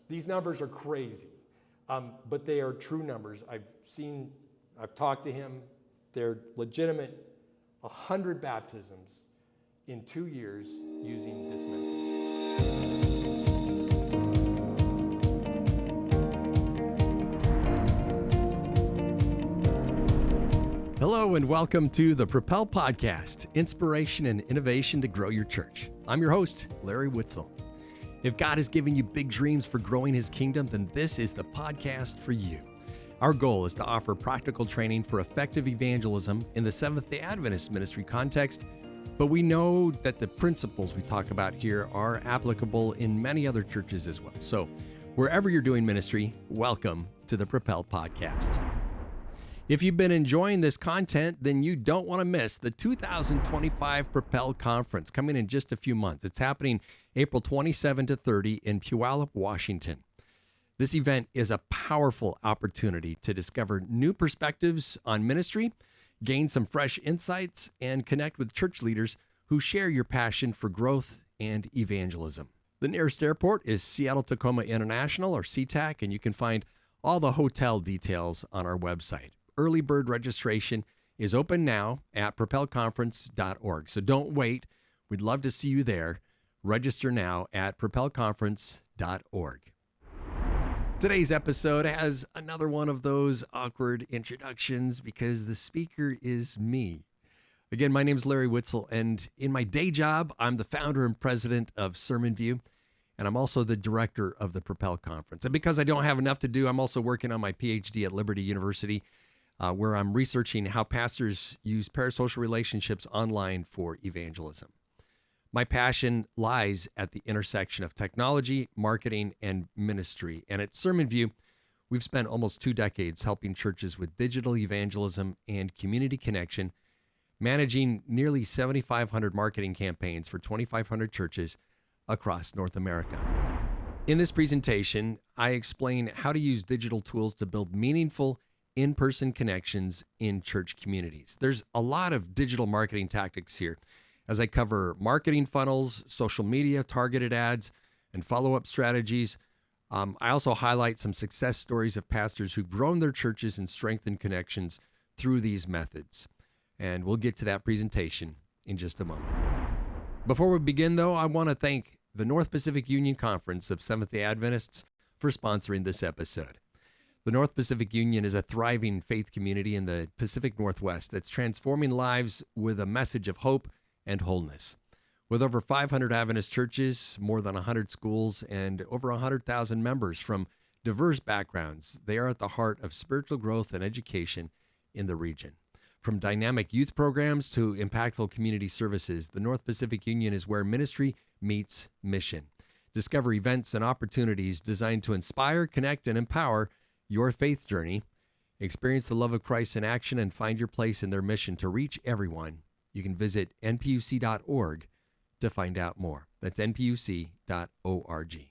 These numbers are crazy, but they are true numbers. I've talked to him. They're legitimate. 100 baptisms in 2 years using this method. Hello and welcome to the Propel podcast, inspiration and innovation to grow your church. I'm your host, Larry Witzel. If God has given you big dreams for growing his kingdom, then this is the podcast for you. Our goal is to offer practical training for effective evangelism in the Seventh-day Adventist ministry context, but we know that the principles we talk about here are applicable in many other churches as well. So wherever you're doing ministry, welcome to the Propel podcast. If you've been enjoying this content, then you don't want to miss the 2025 Propel Conference coming in just a few months. It's happening April 27 to 30 in Puyallup, Washington. This event is a powerful opportunity to discover new perspectives on ministry, gain some fresh insights, and connect with church leaders who share your passion for growth and evangelism. The nearest airport is Seattle-Tacoma International, or SeaTac, and you can find all the hotel details on our website. Early bird registration is open now at propelconference.org. So don't wait. We'd love to see you there. Register now at propelconference.org. Today's episode has another one of those awkward introductions because the speaker is me. Again, my name is Larry Witzel, and in my day job, I'm the founder and president of Sermon View, and I'm also the director of the Propel Conference. And because I don't have enough to do, I'm also working on my PhD at Liberty University, where I'm researching how pastors use parasocial relationships online for evangelism. My passion lies at the intersection of technology, marketing, and ministry. And at Sermon View, we've spent almost 2 decades helping churches with digital evangelism and community connection, managing nearly 7,500 marketing campaigns for 2,500 churches across North America. In this presentation, I explain how to use digital tools to build meaningful in-person connections in church communities. There's a lot of digital marketing tactics here as I cover marketing funnels, social media, targeted ads, and follow-up strategies. I also highlight some success stories of pastors who've grown their churches and strengthened connections through these methods. And we'll get to that presentation in just a moment. Before we begin, though, I want to thank the North Pacific Union Conference of Seventh-day Adventists for sponsoring this episode. The North Pacific Union is a thriving faith community in the Pacific Northwest that's transforming lives with a message of hope and wholeness. With over 500 Adventist churches, more than 100 schools, and over 100,000 members from diverse backgrounds, they are at the heart of spiritual growth and education in the region. From dynamic youth programs to impactful community services, the North Pacific Union is where ministry meets mission. Discover events and opportunities designed to inspire, connect, and empower your faith journey. Experience the love of Christ in action and find your place in their mission to reach everyone. You can visit npuc.org to find out more. That's npuc.org.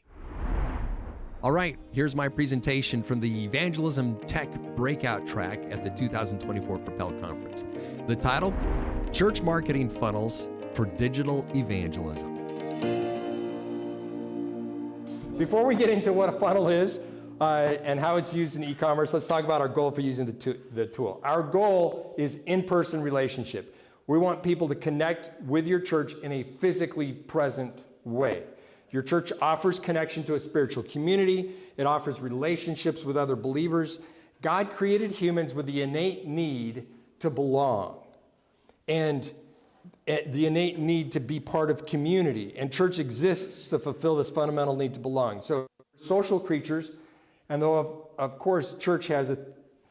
All right, here's my presentation from the Evangelism Tech Breakout Track at the 2024 Propel Conference. The title, Church Marketing Funnels for Digital Evangelism. Before we get into what a funnel is, and how it's used in e-commerce, let's talk about our goal for using the tool. Our goal is in-person relationship. We want people to connect with your church in a physically present way. Your church offers connection to a spiritual community. It offers relationships with other believers. God created humans with the innate need to belong and the innate need to be part of community. And church exists to fulfill this fundamental need to belong. So social creatures. And though, of course, church has a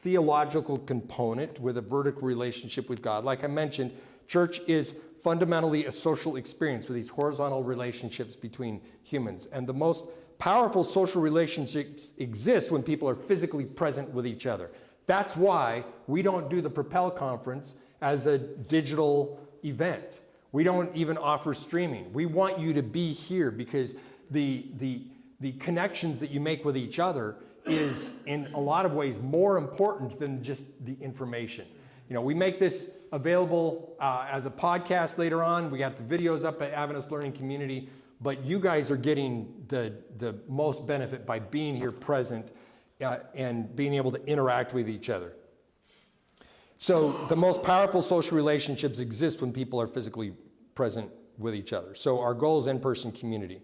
theological component with a vertical relationship with God, like I mentioned, church is fundamentally a social experience with these horizontal relationships between humans. And the most powerful social relationships exist when people are physically present with each other. That's why we don't do the Propel Conference as a digital event. We don't even offer streaming. We want you to be here because the connections that you make with each other is in a lot of ways more important than just the information. You know, we make this available as a podcast later on. We got the videos up at Adventist Learning Community. but you guys are getting the most benefit by being here present and being able to interact with each other. So the most powerful social relationships exist when people are physically present with each other. So our goal is in-person community.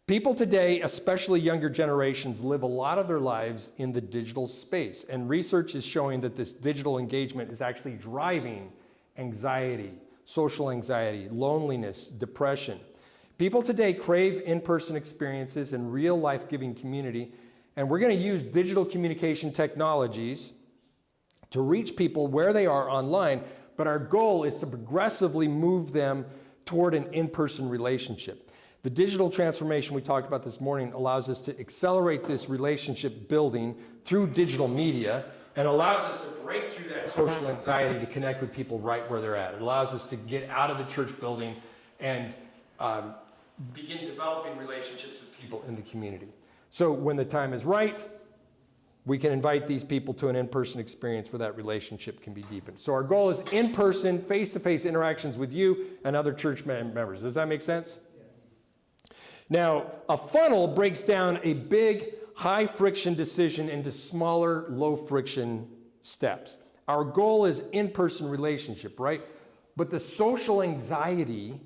People today, especially younger generations, live a lot of their lives in the digital space. And research is showing that this digital engagement is actually driving anxiety, social anxiety, loneliness, depression. People today crave in-person experiences and real life-giving community. And we're going to use digital communication technologies to reach people where they are online. But our goal is to progressively move them toward an in-person relationship. The digital transformation we talked about this morning allows us to accelerate this relationship building through digital media and allows us to break through that social anxiety to connect with people right where they're at. It allows us to get out of the church building and begin developing relationships with people in the community. So when the time is right, we can invite these people to an in-person experience where that relationship can be deepened. So our goal is in-person, face-to-face interactions with you and other church members. Does that make sense? Yes. Now, a funnel breaks down a big, high-friction decision into smaller, low-friction steps. Our goal is in-person relationship, right? But the social anxiety,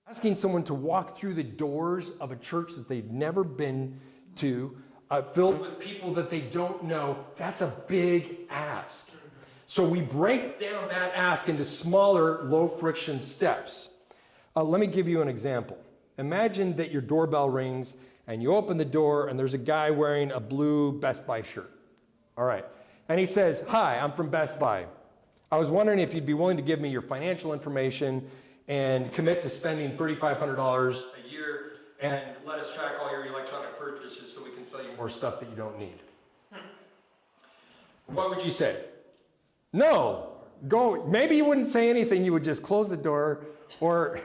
asking someone to walk through the doors of a church that they've never been to, filled with people that they don't know, that's a big ask. So we break down that ask into smaller, low-friction steps. Let me give you an example. Imagine that your doorbell rings, and you open the door, and there's a guy wearing a blue Best Buy shirt. All right. And he says, "Hi, I'm from Best Buy. I was wondering if you'd be willing to give me your financial information and commit to spending $3,500 a year and let us track all your electronic purchases so we can sell you more stuff that you don't need." What would you say? No. Go. Maybe you wouldn't say anything. You would just close the door, or,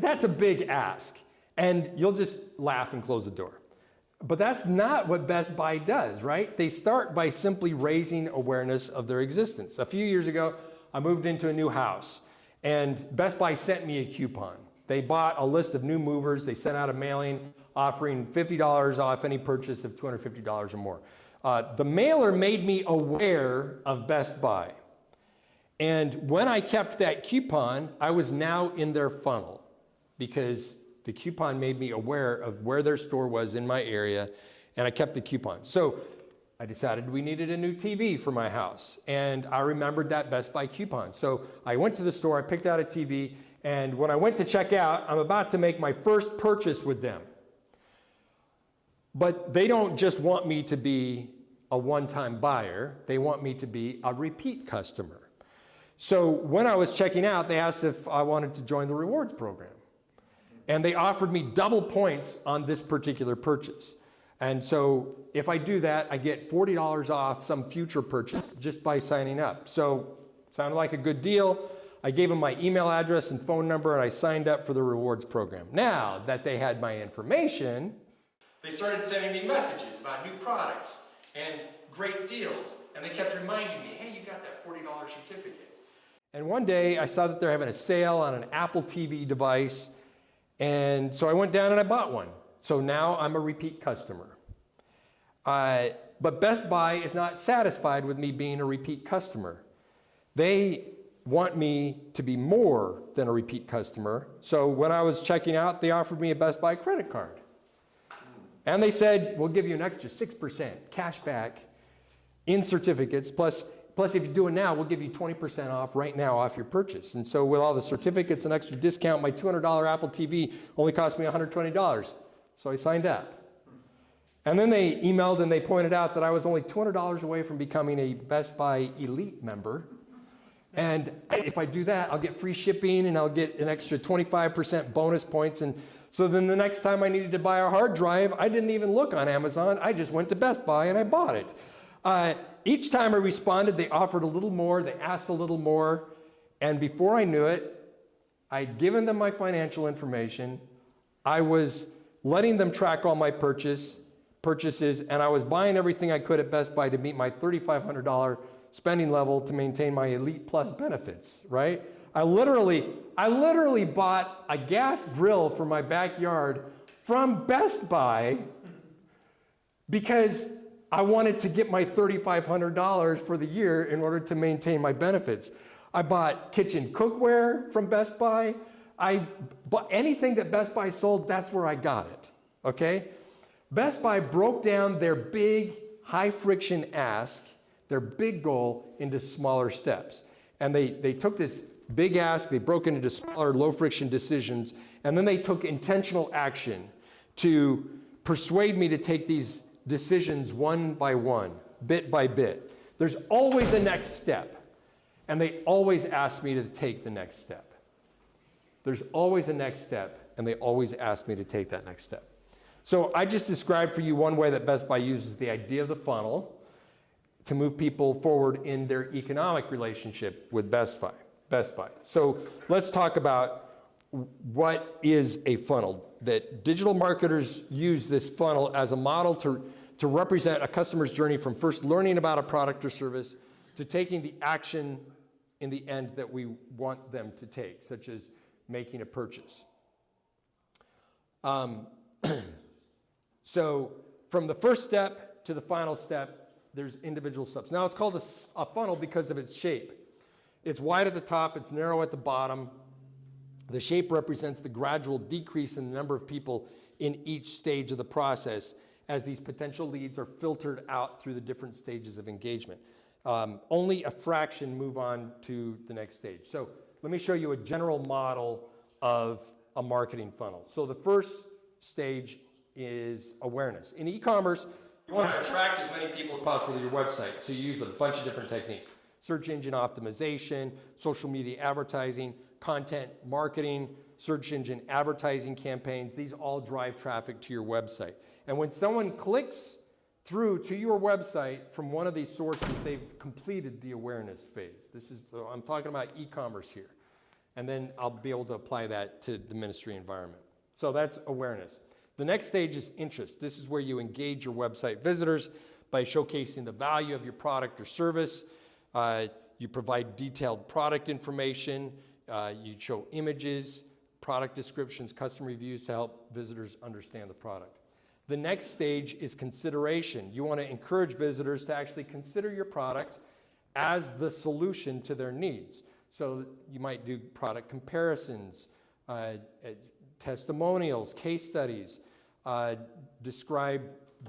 that's a big ask. And you'll just laugh and close the door. But that's not what Best Buy does, right? They start by simply raising awareness of their existence. A few years ago, I moved into a new house, and Best Buy sent me a coupon. They bought a list of new movers. They sent out a mailing offering $50 off any purchase of $250 or more. The mailer made me aware of Best Buy. And when I kept that coupon, I was now in their funnel because the coupon made me aware of where their store was in my area, and I kept the coupon. So I decided we needed a new TV for my house, and I remembered that Best Buy coupon. So I went to the store, I picked out a TV, and when I went to check out, I'm about to make my first purchase with them. But they don't just want me to be a one-time buyer, they want me to be a repeat customer. So when I was checking out, they asked if I wanted to join the rewards program. And they offered me double points on this particular purchase. And so if I do that, I get $40 off some future purchase just by signing up. So sounded like a good deal. I gave them my email address and phone number, and I signed up for the rewards program. Now that they had my information, they started sending me messages about new products and great deals. And they kept reminding me, hey, you got that $40 certificate. And one day I saw that they're having a sale on an Apple TV device. And so I went down and I bought one. So now I'm a repeat customer. But Best Buy is not satisfied with me being a repeat customer. They want me to be more than a repeat customer. So when I was checking out, they offered me a Best Buy credit card. And they said, we'll give you an extra 6% cash back in certificates, plus if you do it now, we'll give you 20% off right now off your purchase. And so with all the certificates and extra discount, my $200 Apple TV only cost me $120. So I signed up. And then they emailed and they pointed out that I was only $200 away from becoming a Best Buy Elite member. And if I do that, I'll get free shipping and I'll get an extra 25% bonus points. And so then the next time I needed to buy a hard drive, I didn't even look on Amazon. I just went to Best Buy and I bought it. Each time I responded, they offered a little more, they asked a little more, and before I knew it, I'd given them my financial information, I was letting them track all my purchases, and I was buying everything I could at Best Buy to meet my $3,500 spending level to maintain my Elite Plus benefits, right? I literally bought a gas grill for my backyard from Best Buy because I wanted to get my $3,500 for the year in order to maintain my benefits. I bought kitchen cookware from Best Buy. I bought anything that Best Buy sold, that's where I got it, okay? Best Buy broke down their big high friction ask, their big goal, into smaller steps. And they took this big ask, they broke it into smaller low friction decisions, and then they took intentional action to persuade me to take these decisions one by one, bit by bit. There's always a next step, and they always ask me to take the next step. There's always a next step, and they always ask me to take that next step. So I just described for you one way that Best Buy uses the idea of the funnel to move people forward in their economic relationship with Best Buy. So let's talk about what is a funnel. That digital marketers use this funnel as a model to represent a customer's journey from first learning about a product or service to taking the action in the end that we want them to take, such as making a purchase. So from the first step to the final step, there's individual steps. Now it's called a funnel because of its shape. It's wide at the top, it's narrow at the bottom. The shape represents the gradual decrease in the number of people in each stage of the process as these potential leads are filtered out through the different stages of engagement. Only a fraction move on to the next stage. So let me show you a general model of a marketing funnel. So the first stage is awareness. In e-commerce, you want to attract as many people as possible to your website. So you use a bunch of different techniques. Search engine optimization, social media advertising, content marketing, search engine advertising campaigns. These all drive traffic to your website. And when someone clicks through to your website from one of these sources, they've completed the awareness phase. I'm talking about e-commerce here. And then I'll be able to apply that to the ministry environment. So that's awareness. The next stage is interest. This is where you engage your website visitors by showcasing the value of your product or service. You provide detailed product information. You show images, product descriptions, customer reviews to help visitors understand the product. The next stage is consideration. You want to encourage visitors to actually consider your product as the solution to their needs. So you might do product comparisons, testimonials, case studies, describe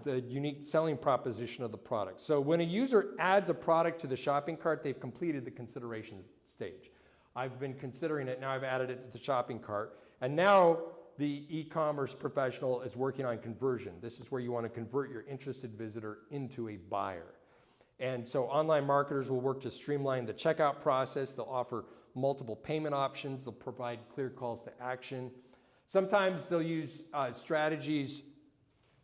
the unique selling proposition of the product. So when a user adds a product to the shopping cart, they've completed the consideration stage. I've been considering it, now I've added it to the shopping cart, and now the e-commerce professional is working on conversion. This is where you want to convert your interested visitor into a buyer. And so online marketers will work to streamline the checkout process. They'll offer multiple payment options. They'll provide clear calls to action. Sometimes they'll use strategies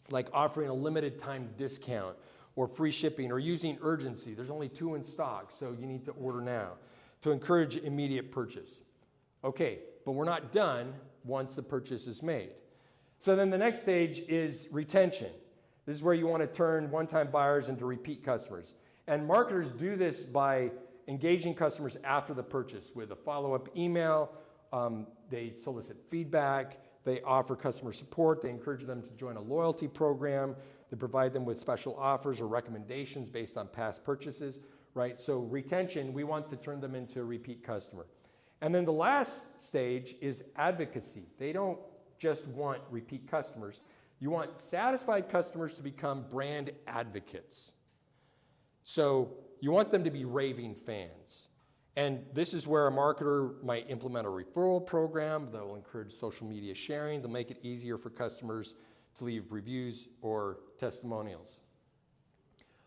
like offering a limited time discount or free shipping or using urgency. There's only 2 in stock, so you need to order now, to encourage immediate purchase. Okay, but we're not done once the purchase is made. So then the next stage is retention. This is where you want to turn one-time buyers into repeat customers. And marketers do this by engaging customers after the purchase with a follow-up email. They solicit feedback. They offer customer support. They encourage them to join a loyalty program. They provide them with special offers or recommendations based on past purchases, right? So retention, we want to turn them into a repeat customer. And then the last stage is advocacy. They don't just want repeat customers. You want satisfied customers to become brand advocates. So you want them to be raving fans. And this is where a marketer might implement a referral program. They'll encourage social media sharing. They'll make it easier for customers to leave reviews or testimonials.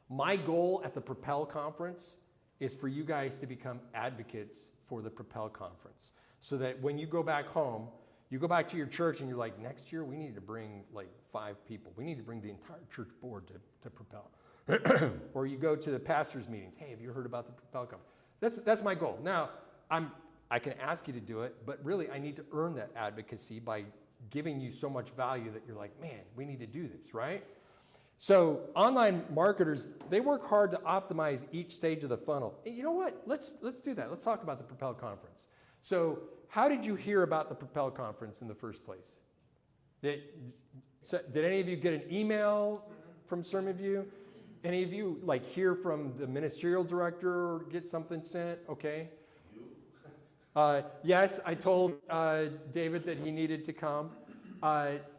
My goal at the Propel conference is for you guys to become advocates for the Propel conference, so that when you go back home, you go back to your church and you're like, next year we need to bring like 5 people. We need to bring the entire church board to Propel. Or you go to the pastors' meetings. Hey, have you heard about the Propel conference? That's my goal. Now, I can ask you to do it, but really I need to earn that advocacy by giving you so much value that you're like, man, we need to do this, right? So online marketers, they work hard to optimize each stage of the funnel. And you know what? Let's do that. Let's talk about the Propel conference. So how did you hear about the Propel conference in the first place? Did any of you get an email from some of you? Any of you like hear from the ministerial director or get something sent? Okay. Yes, I told David that he needed to come.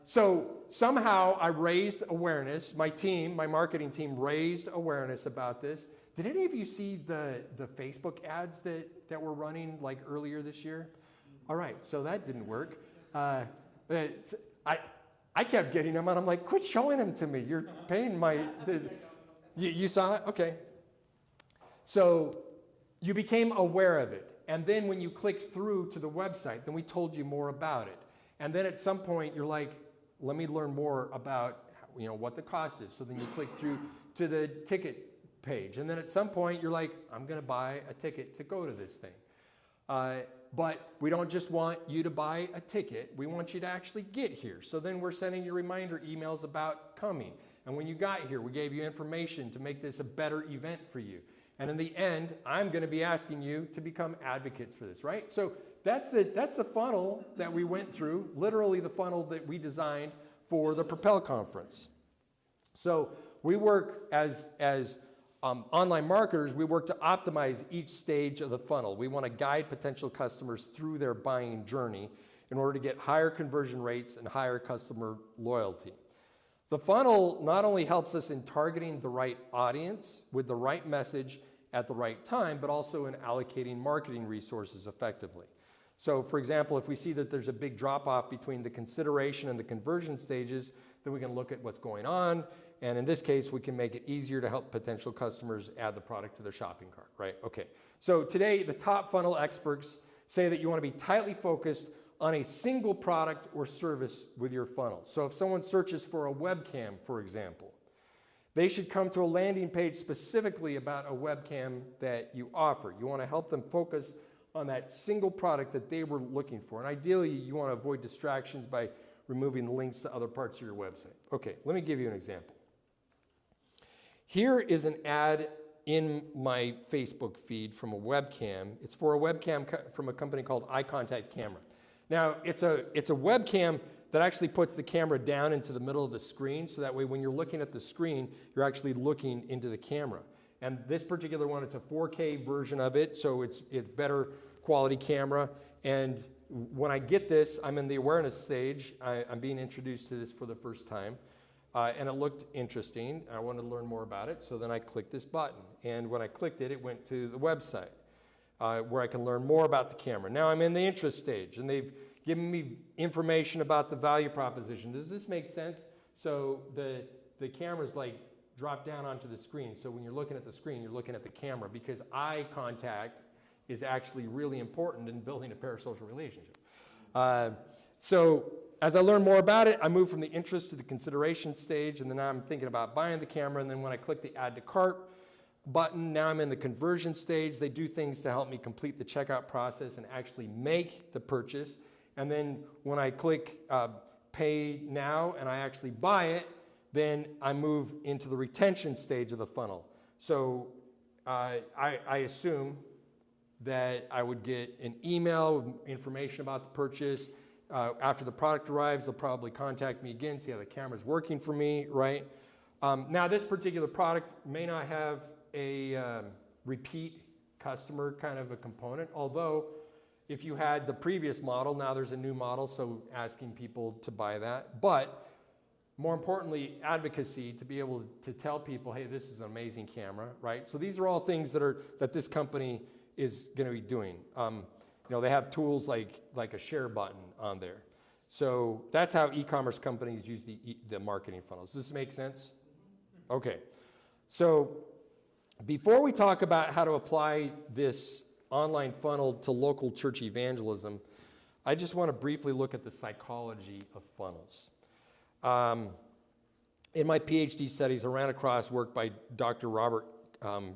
So somehow I raised awareness. My marketing team raised awareness about this. Did any of you see the Facebook ads that were running like earlier this year? All right, so that didn't work. I kept getting them, and I'm like, quit showing them to me. You're paying you saw it? Okay. So you became aware of it. And then when you clicked through to the website, then we told you more about it. And then at some point, you're like, let me learn more about what the cost is. So then you click through to the ticket page. And then at some point, you're like, I'm going to buy a ticket to go to this thing. But we don't just want you to buy a ticket. We want you to actually get here. So then we're sending you reminder emails about coming. And when you got here, we gave you information to make this a better event for you. And in the end, I'm going to be asking you to become advocates for this, right? So that's the funnel that we went through, literally the funnel that we designed for the Propel conference. So we work as online marketers, we work to optimize each stage of the funnel. We want to guide potential customers through their buying journey in order to get higher conversion rates and higher customer loyalty. The funnel not only helps us in targeting the right audience with the right message at the right time, but also in allocating marketing resources effectively. So for example, if we see that there's a big drop-off between the consideration and the conversion stages, then we can look at what's going on. And in this case, we can make it easier to help potential customers add the product to their shopping cart, right? Okay. So today, the top funnel experts say that you want to be tightly focused on a single product or service with your funnel. So if someone searches for a webcam, for example, they should come to a landing page specifically about a webcam that you offer. You want to help them focus on that single product that they were looking for. And ideally, you want to avoid distractions by removing the links to other parts of your website. Okay, let me give you an example. Here is an ad in my Facebook feed from a webcam. It's for a webcam from a company called Eye Contact Camera. Now, it's a webcam that actually puts the camera down into the middle of the screen, so that way when you're looking at the screen, you're actually looking into the camera. And this particular one, it's a 4K version of it, so it's better quality camera. And when I get this, I'm in the awareness stage. I'm being introduced to this for the first time. And it looked interesting. I wanted to learn more about it, so then I clicked this button. And when I clicked it, it went to the website where I can learn more about the camera. Now I'm in the interest stage, and they've given me information about the value proposition. Does this make sense? So the camera's like dropped down onto the screen. So when you're looking at the screen, you're looking at the camera, because eye contact is actually really important in building a parasocial relationship. So as I learn more about it, I move from the interest to the consideration stage, and then I'm thinking about buying the camera. And then when I click the add to cart button, now I'm in the conversion stage. They do things to help me complete the checkout process and actually make the purchase. And then when I click pay now and I actually buy it, then I move into the retention stage of the funnel. So I assume that I would get an email with information about the purchase. After the product arrives, they'll probably contact me again, see how the camera's working for me, right? Now, this particular product may not have a repeat customer kind of a component, although if you had the previous model, now there's a new model, so asking people to buy that. But more importantly, advocacy, to be able to tell people, hey, this is an amazing camera, right? So these are all things that this company is going to be doing. They have tools like a share button on there. So that's how e-commerce companies use the marketing funnels. Does this make sense? Okay. So before we talk about how to apply this online funnel to local church evangelism, I just want to briefly look at the psychology of funnels. In my PhD studies, I ran across work by Dr. Robert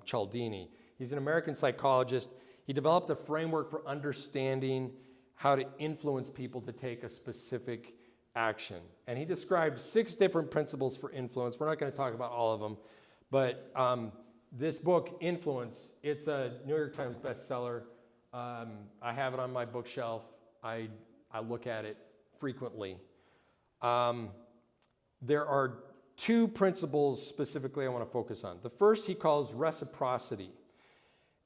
Cialdini. He's an American psychologist. He developed a framework for understanding how to influence people to take a specific action. And he described 6 different principles for influence. We're not going to talk about all of them, but this book, Influence, it's a New York Times bestseller. I have it on my bookshelf. I look at it frequently. There are two principles specifically I want to focus on. The first he calls reciprocity.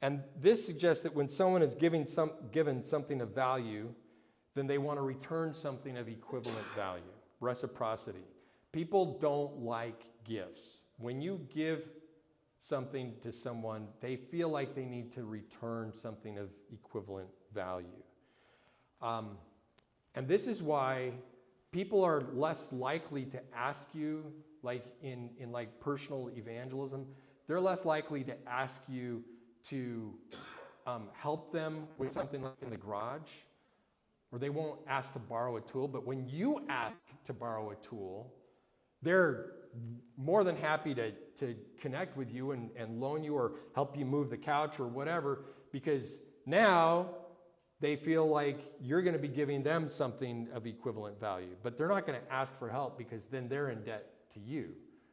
And this suggests that when someone is given something of value, then they want to return something of equivalent value. Reciprocity. People don't like gifts. When you give something to someone, they feel like they need to return something of equivalent value. And this is why people are less likely to ask you, like in like personal evangelism, they're less likely to ask you to help them with something like in the garage, or they won't ask to borrow a tool. But when you ask to borrow a tool, they're more than happy to connect with you and loan you or help you move the couch or whatever, because now they feel like you're going to be giving them something of equivalent value. But they're not going to ask for help because then they're in debt to you.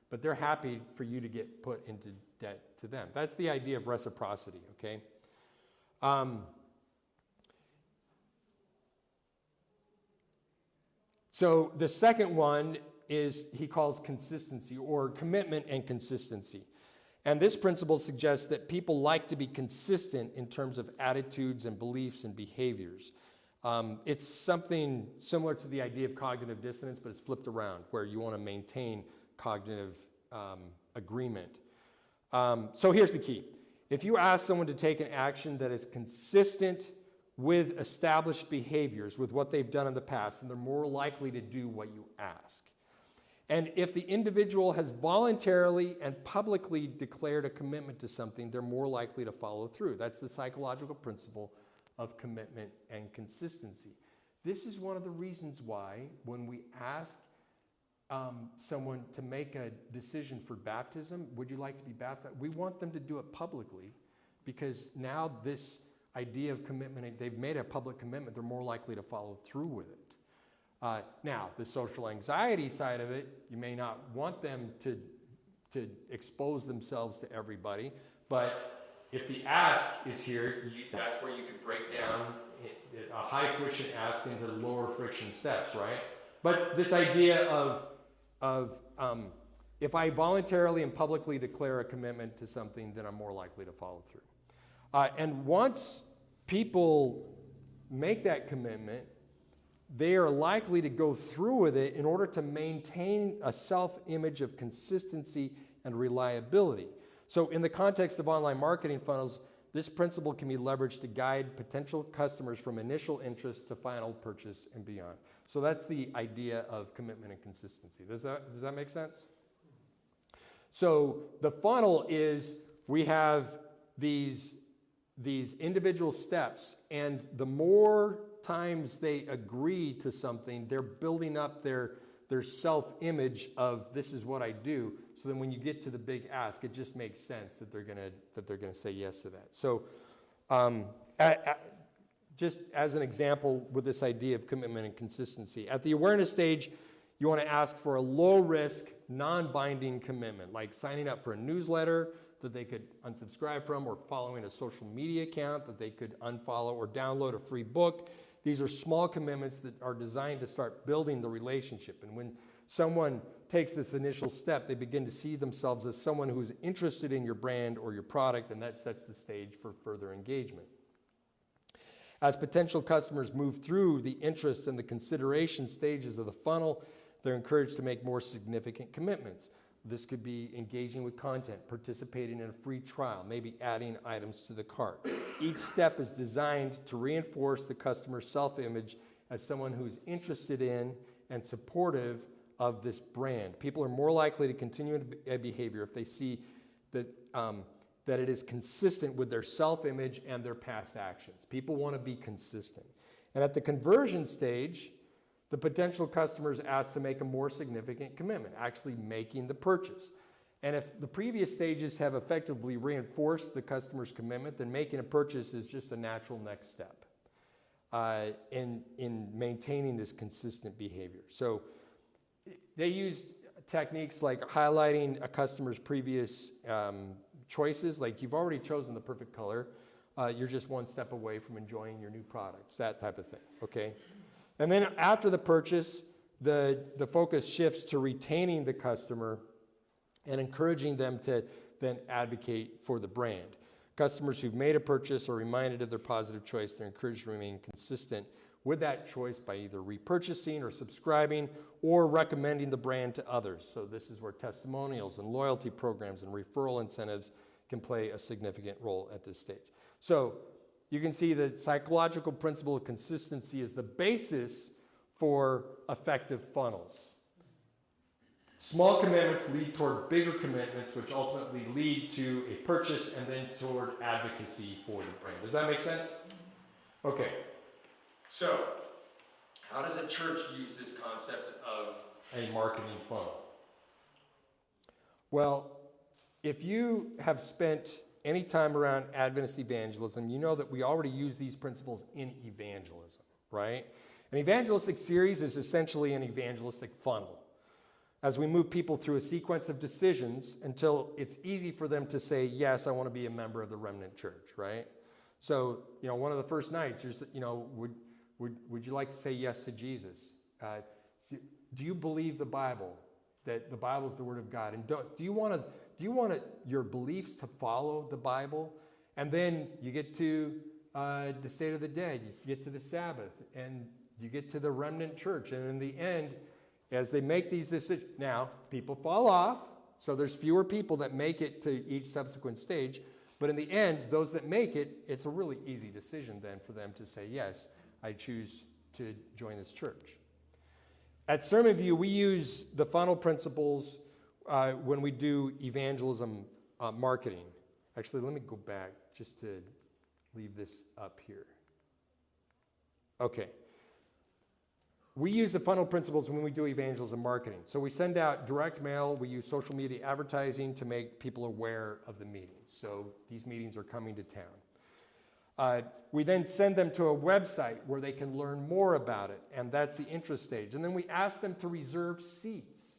But they're happy for you to get put into debt to them. That's the idea of reciprocity, okay? So the second one is he calls consistency, or commitment and consistency. And this principle suggests that people like to be consistent in terms of attitudes and beliefs and behaviors. It's something similar to the idea of cognitive dissonance, but it's flipped around, where you want to maintain cognitive agreement. So here's the key. If you ask someone to take an action that is consistent with established behaviors, with what they've done in the past, then they're more likely to do what you ask. And if the individual has voluntarily and publicly declared a commitment to something, they're more likely to follow through. That's the psychological principle of commitment and consistency. This is one of the reasons why when we ask someone to make a decision for baptism, would you like to be baptized? We want them to do it publicly, because now this idea of commitment, they've made a public commitment, they're more likely to follow through with it. Now, the social anxiety side of it, you may not want them to expose themselves to everybody, but if the ask is here, that's where you can break down a high friction ask into lower friction steps, right? But this idea of if I voluntarily and publicly declare a commitment to something, then I'm more likely to follow through. And once people make that commitment, they are likely to go through with it in order to maintain a self-image of consistency and reliability. So in the context of online marketing funnels, this principle can be leveraged to guide potential customers from initial interest to final purchase and beyond. So that's the idea of commitment and consistency. Does that make sense? So the funnel is, we have these individual steps, and the more times they agree to something, they're building up their self-image of, this is what I do. So then when you get to the big ask, it just makes sense that they're gonna say yes to that. So just as an example with this idea of commitment and consistency, at the awareness stage, you want to ask for a low-risk, non-binding commitment, like signing up for a newsletter that they could unsubscribe from, or following a social media account that they could unfollow, or download a free book. These are small commitments that are designed to start building the relationship. And when someone takes this initial step, they begin to see themselves as someone who's interested in your brand or your product, and that sets the stage for further engagement. As potential customers move through the interest and the consideration stages of the funnel, they're encouraged to make more significant commitments. This could be engaging with content, participating in a free trial, maybe adding items to the cart. Each step is designed to reinforce the customer's self-image as someone who's interested in and supportive of this brand. People are more likely to continue a behavior if they see that it is consistent with their self-image and their past actions. People want to be consistent. And at the conversion stage, the potential customer is asked to make a more significant commitment, actually making the purchase. And if the previous stages have effectively reinforced the customer's commitment, then making a purchase is just a natural next step in maintaining this consistent behavior. So they used techniques like highlighting a customer's previous choices, like you've already chosen the perfect color. you're just one step away from enjoying your new products, that type of thing, okay? And then after the purchase, the focus shifts to retaining the customer and encouraging them to then advocate for the brand. Customers who've made a purchase are reminded of their positive choice. They're encouraged to remain consistent with that choice by either repurchasing or subscribing or recommending the brand to others. So this is where testimonials and loyalty programs and referral incentives can play a significant role at this stage. So you can see the psychological principle of consistency is the basis for effective funnels. Small commitments lead toward bigger commitments, which ultimately lead to a purchase and then toward advocacy for the brand. Does that make sense? Okay. So, how does a church use this concept of a marketing funnel? Well, if you have spent any time around Adventist evangelism, you know that we already use these principles in evangelism, right? An evangelistic series is essentially an evangelistic funnel, as we move people through a sequence of decisions until it's easy for them to say, yes, I want to be a member of the remnant church, right? So, one of the first nights, would you like to say yes to Jesus? Do you believe the Bible, that the Bible is the Word of God? And do you want your beliefs to follow the Bible? And then you get to the state of the dead, you get to the Sabbath, and you get to the remnant church. And in the end, as they make these decisions, now people fall off, so there's fewer people that make it to each subsequent stage. But in the end, those that make it, it's a really easy decision then for them to say, yes, I choose to join this church. At Sermon View, we use the funnel principles when we do evangelism marketing. Actually, let me go back just to leave this up here. Okay. We use the funnel principles when we do evangelism marketing. So we send out direct mail. We use social media advertising to make people aware of the meetings. So these meetings are coming to town. We then send them to a website where they can learn more about it, and that's the interest stage. And then we ask them to reserve seats.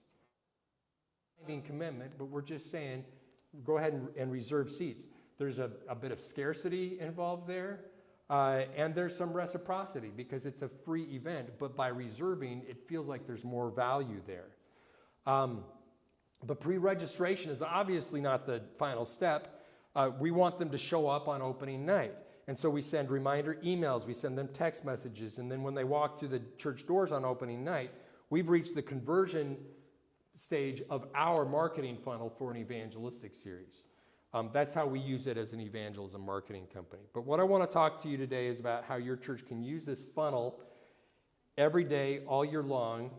Commitment, but we're just saying, go ahead and reserve seats. There's a bit of scarcity involved there, and there's some reciprocity because it's a free event, but by reserving, it feels like there's more value there. But pre-registration is obviously not the final step. We want them to show up on opening night. And so we send reminder emails, we send them text messages, and then when they walk through the church doors on opening night, we've reached the conversion stage of our marketing funnel for an evangelistic series. That's how we use it as an evangelism marketing company. But what I want to talk to you today is about how your church can use this funnel every day, all year long,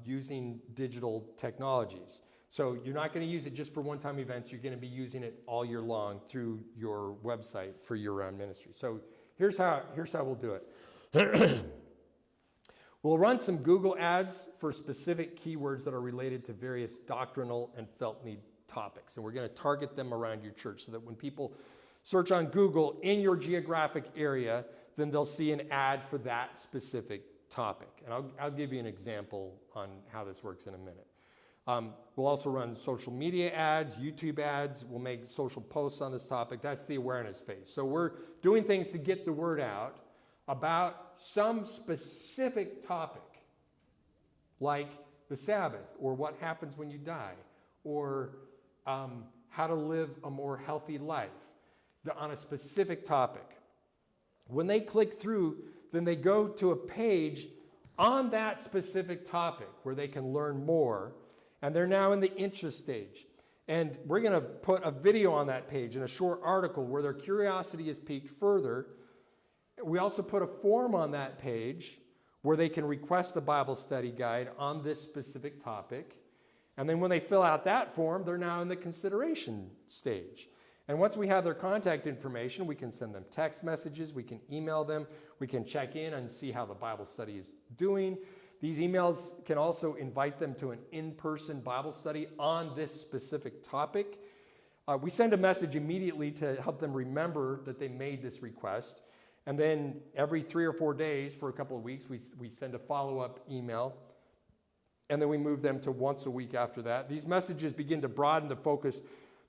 using digital technologies. So you're not going to use it just for one-time events. You're going to be using it all year long through your website for year-round ministry. So here's how we'll do it. We'll run some Google ads for specific keywords that are related to various doctrinal and felt need topics. And we're going to target them around your church so that when people search on Google in your geographic area, then they'll see an ad for that specific topic. And I'll give you an example on how this works in a minute. We'll also run social media ads, YouTube ads. We'll make social posts on this topic. That's the awareness phase. So we're doing things to get the word out about some specific topic, like the Sabbath, or what happens when you die, or how to live a more healthy life, on a specific topic. When they click through, then they go to a page on that specific topic where they can learn more, and they're now in the interest stage. And we're going to put a video on that page and a short article where their curiosity is piqued further. We also put a form on that page where they can request a Bible study guide on this specific topic. And then when they fill out that form, they're now in the consideration stage. And once we have their contact information, we can send them text messages, we can email them, we can check in and see how the Bible study is doing. These emails can also invite them to an in-person Bible study on this specific topic. We send a message immediately to help them remember that they made this request. And then every 3 or 4 days for a couple of weeks, we send a follow-up email. And then we move them to once a week after that. These messages begin to broaden the focus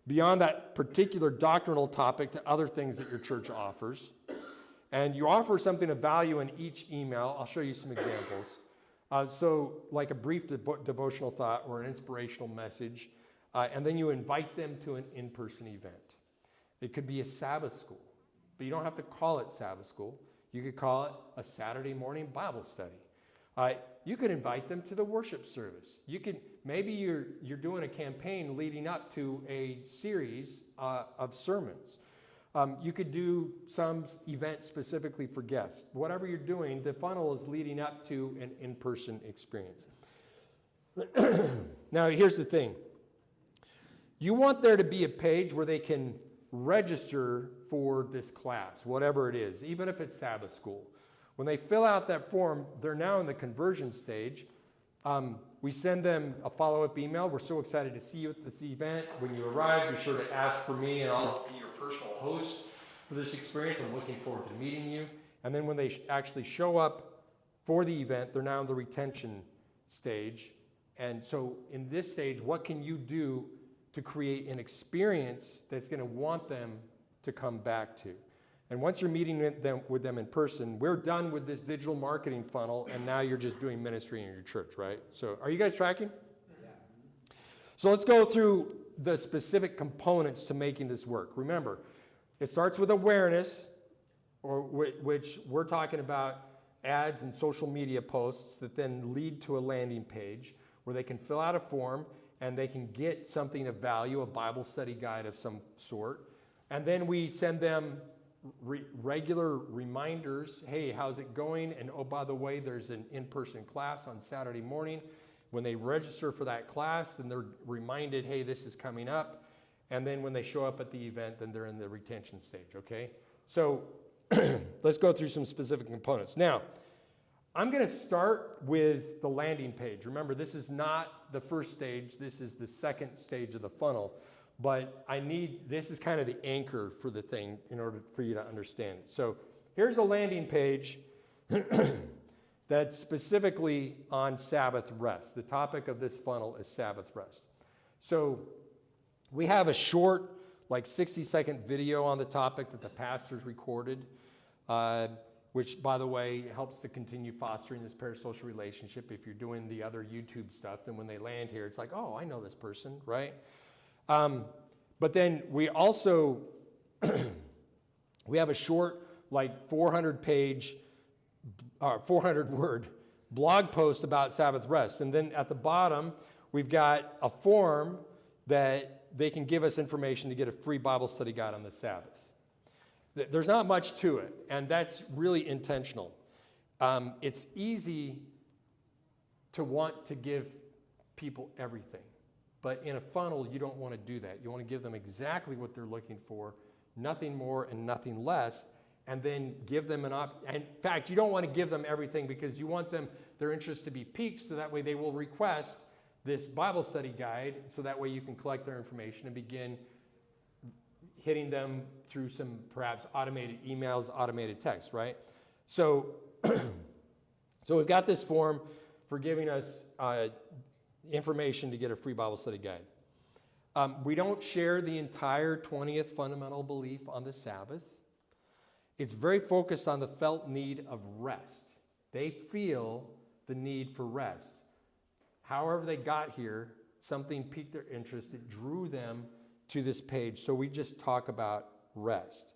beyond that particular doctrinal topic to other things that your church offers. And you offer something of value in each email. I'll show you some examples. So like a brief devotional thought or an inspirational message, and then you invite them to an in-person event. It could be a Sabbath school, but you don't have to call it Sabbath school. You could call it a Saturday morning Bible study. You could invite them to the worship service. Maybe you're doing a campaign leading up to a series of sermons. You could do some event specifically for guests. Whatever you're doing, the funnel is leading up to an in-person experience. Now, here's the thing. You want there to be a page where they can register for this class, whatever it is, even if it's Sabbath school. When they fill out that form, they're now in the conversion stage. We send them a follow-up email. We're so excited to see you at this event. When you arrive, be sure to ask for me, and I'll be your personal host for this experience. I'm looking forward to meeting you. And then when they actually show up for the event, they're now in the retention stage. And so in this stage, what can you do to create an experience that's going to want them to come back to? And once you're meeting with them in person, we're done with this digital marketing funnel, and now you're just doing ministry in your church, right? So are you guys tracking? Yeah. So let's go through the specific components to making this work. Remember, it starts with awareness, which we're talking about ads and social media posts that then lead to a landing page where they can fill out a form and they can get something of value, a Bible study guide of some sort. And then we send them regular reminders. Hey, how's it going? And oh, by the way, there's an in-person class on Saturday morning. When they register for that class, then they're reminded, hey, this is coming up. And then when they show up at the event, then they're in the retention stage, okay? So let's go through some specific components. Now, I'm going to start with the landing page. Remember, this is not the first stage. This is the second stage of the funnel. But this is kind of the anchor for the thing in order for you to understand it. So here's a landing page that's specifically on Sabbath rest. The topic of this funnel is Sabbath rest. So we have a short, like 60-second video on the topic that the pastors recorded, which, by the way, helps to continue fostering this parasocial relationship. If you're doing the other YouTube stuff, then when they land here, it's like, oh, I know this person, right? But then we also, we have a short, like 400-word blog post about Sabbath rest. And then at the bottom, we've got a form that they can give us information to get a free Bible study guide on the Sabbath. There's not much to it, and that's really intentional. It's easy to want to give people everything. But in a funnel, you don't want to do that. You want to give them exactly what they're looking for, nothing more and nothing less, and then give them in fact, you don't want to give them everything because you want their interest to be piqued, so that way they will request this Bible study guide, so that way you can collect their information and begin hitting them through some perhaps automated emails, automated text, right? So, so we've got this form for giving us information to get a free Bible study guide. We don't share the entire 20th fundamental belief on the Sabbath. It's very focused on the felt need of rest. They feel the need for rest. However they got here, something piqued their interest. It drew them to this page. So we just talk about rest.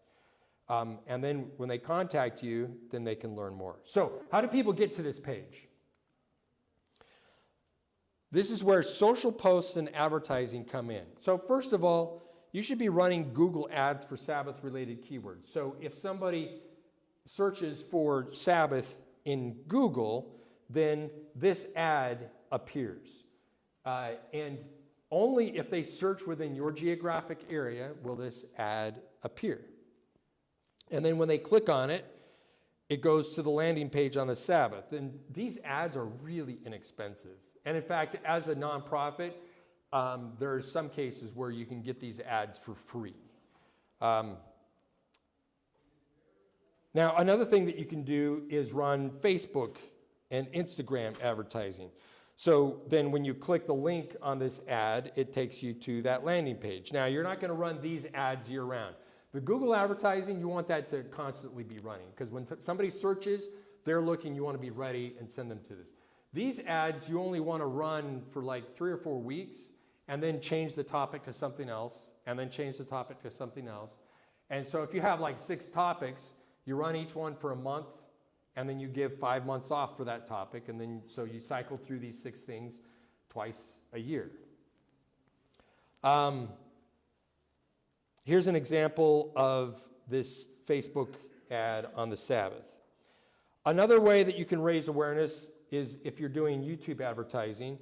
And then when they contact you, then they can learn more. So how do people get to this page? This is where social posts and advertising come in. So first of all, you should be running Google ads for Sabbath-related keywords. So if somebody searches for Sabbath in Google, then this ad appears. And only if they search within your geographic area will this ad appear. And then when they click on it, it goes to the landing page on the Sabbath. And these ads are really inexpensive. And in fact, as a nonprofit, there are some cases where you can get these ads for free. Now, another thing that you can do is run Facebook and Instagram advertising. So then when you click the link on this ad, it takes you to that landing page. Now, you're not going to run these ads year round. The Google advertising, you want that to constantly be running, because when somebody searches, they're looking, you want to be ready and send them to this. These ads, you only want to run for like 3 or 4 weeks, and then change the topic to something else, and then change the topic to something else. And so if you have like 6 topics, you run each one for a month, and then you give 5 months off for that topic, and then so you cycle through these 6 things twice a year. Here's an example of this Facebook ad on the Sabbath. Another way that you can raise awareness is if you're doing YouTube advertising.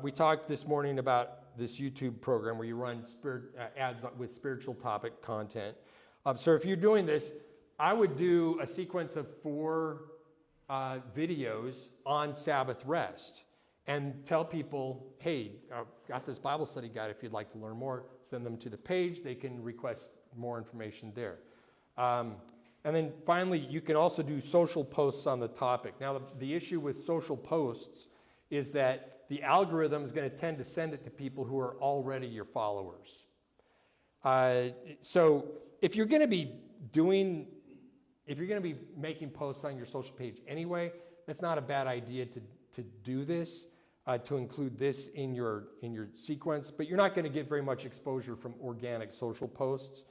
We talked this morning about this YouTube program where you run ads with spiritual topic content. So if you're doing this, I would do a sequence of 4 videos on Sabbath rest and tell people, hey, I've got this Bible study guide. If you'd like to learn more, send them to the page. They can request more information there. And then finally, you can also do social posts on the topic. Now, the issue with social posts is that the algorithm is going to tend to send it to people who are already your followers. So if you're going to be making posts on your social page anyway, it's not a bad idea to do this, to include this in your sequence, but you're not going to get very much exposure from organic social posts,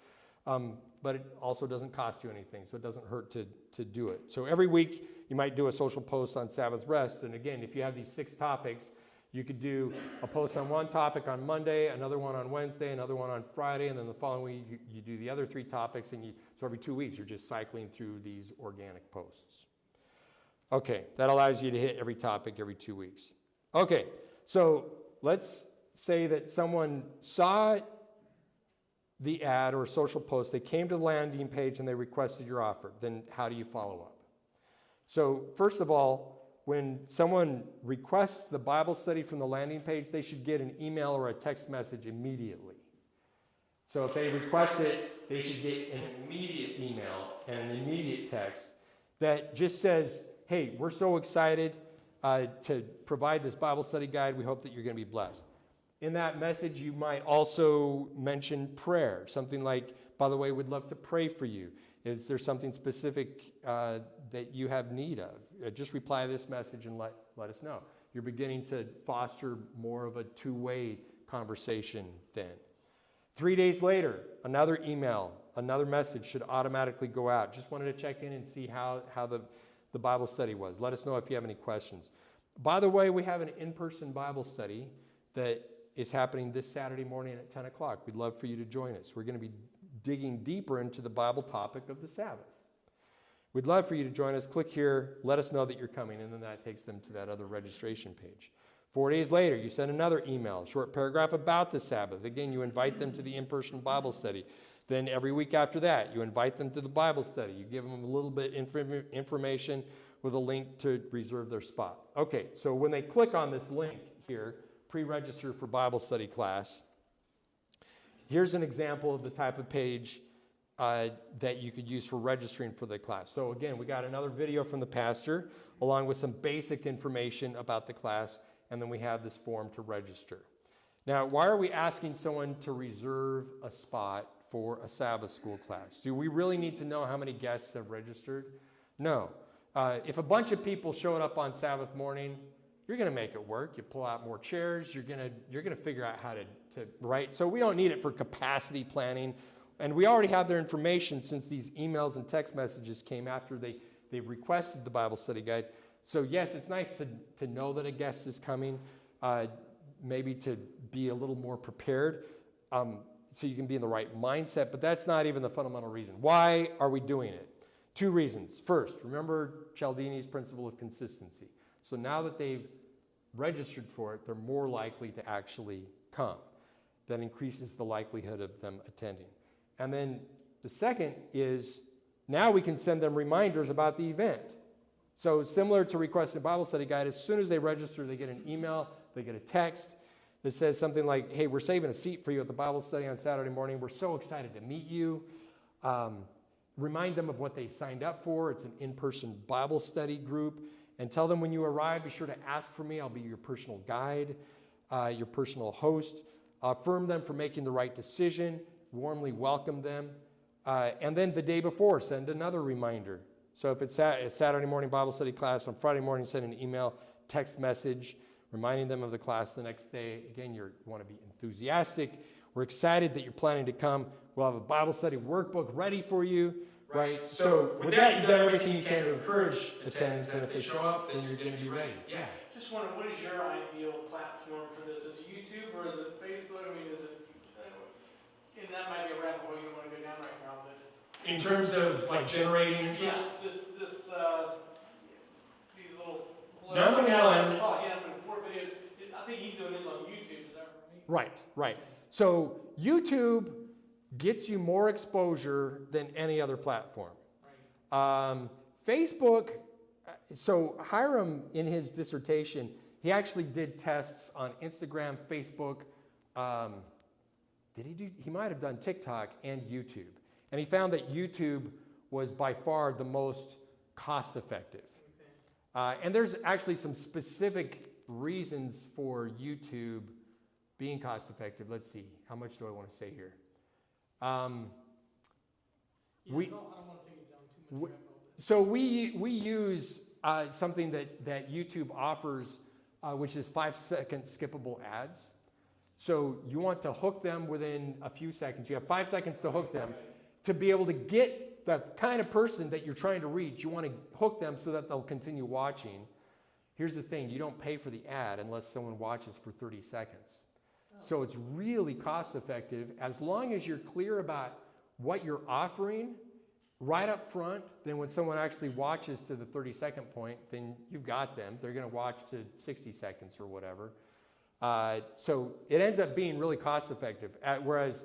but it also doesn't cost you anything, so it doesn't hurt to do it. So every week you might do a social post on Sabbath rest, and again, if you have these 6 topics, you could do a post on one topic on Monday, another one on Wednesday, another one on Friday, and then the following week you do the other 3 topics, and so every 2 weeks you're just cycling through these organic posts. Okay, that allows you to hit every topic every 2 weeks. Okay, so let's say that someone saw the ad or social post, they came to the landing page and they requested your offer. Then how do you follow up? So first of all, when someone requests the Bible study from the landing page, they should get an email or a text message immediately. So if they request it, they should get an immediate email and an immediate text that just says, hey, we're so excited to provide this Bible study guide. We hope that you're going to be blessed. In that message, you might also mention prayer, something like, by the way, we'd love to pray for you. Is there something specific that you have need of? Just reply to this message and let us know. You're beginning to foster more of a two-way conversation then. 3 days later, another email, another message should automatically go out. Just wanted to check in and see how the Bible study was. Let us know if you have any questions. By the way, we have an in-person Bible study that is happening this Saturday morning at 10 o'clock. We'd love for you to join us. We're going to be digging deeper into the Bible topic of the Sabbath. We'd love for you to join us. Click here, let us know that you're coming, and then that takes them to that other registration page. 4 days later, you send another email, short paragraph about the Sabbath. Again, you invite them to the in-person Bible study. Then every week after that, you invite them to the Bible study. You give them a little bit information with a link to reserve their spot. Okay, so when they click on this link here, pre-register for Bible study class, here's an example of the type of page that you could use for registering for the class. So again, we got another video from the pastor along with some basic information about the class, and then we have this form to register. Now, why are we asking someone to reserve a spot for a Sabbath school class? Do we really need to know how many guests have registered? No. If a bunch of people showed up on Sabbath morning, you're going to make it work. You pull out more chairs. You're going to figure out how to write. So we don't need it for capacity planning. And we already have their information since these emails and text messages came after they requested the Bible study guide. So yes, it's nice to know that a guest is coming, maybe to be a little more prepared so you can be in the right mindset. But that's not even the fundamental reason. Why are we doing it? 2 reasons. First, remember Cialdini's principle of consistency. So now that they've registered for it, they're more likely to actually come. That increases the likelihood of them attending. And then the second is now we can send them reminders about the event. So similar to requesting a Bible study guide, as soon as they register, they get an email, they get a text that says something like, hey, we're saving a seat for you at the Bible study on Saturday morning. We're so excited to meet you. Remind them of what they signed up for. It's an in-person Bible study group. And tell them when you arrive, be sure to ask for me. I'll be your personal guide, your personal host. Affirm them for making the right decision. Warmly welcome them. And then the day before, send another reminder. So if it's Saturday morning Bible study class, on Friday morning, send an email, text message, reminding them of the class the next day. Again, you want to be enthusiastic. We're excited that you're planning to come. We'll have a Bible study workbok ready for you, right? So with that, you've done everything you can to encourage attendance, and if they show up, then you're going to be ready. Yeah. Just wondering, what is your ideal platform for this? Is it YouTube or is it Facebook? I mean, is it, and that might be a rabbit hole you don't want to go down right now, but. In terms of like generating interest? Yeah, these little. Number one. Yeah, for 4 videos. I think he's doing this on YouTube, is that right? Right. So YouTube gets you more exposure than any other platform. Right. Facebook, so Hiram in his dissertation, he actually did tests on Instagram, Facebook. He might have done TikTok and YouTube. And he found that YouTube was by far the most cost effective. Okay. And there's actually some specific reasons for YouTube being cost effective. Let's see, how much do I want to say here? I don't want to take it down too much. So we use something that YouTube offers, which is 5-second skippable ads. So you want to hook them within a few seconds. You have 5 seconds to hook them. To be able to get the kind of person that you're trying to reach, you want to hook them so that they'll continue watching. Here's the thing, you don't pay for the ad unless someone watches for 30 seconds. So it's really cost effective as long as you're clear about what you're offering right up front. Then when someone actually watches to the 30-second point, then you've got them. They're going to watch to 60 seconds or whatever. So it ends up being really cost effective. Whereas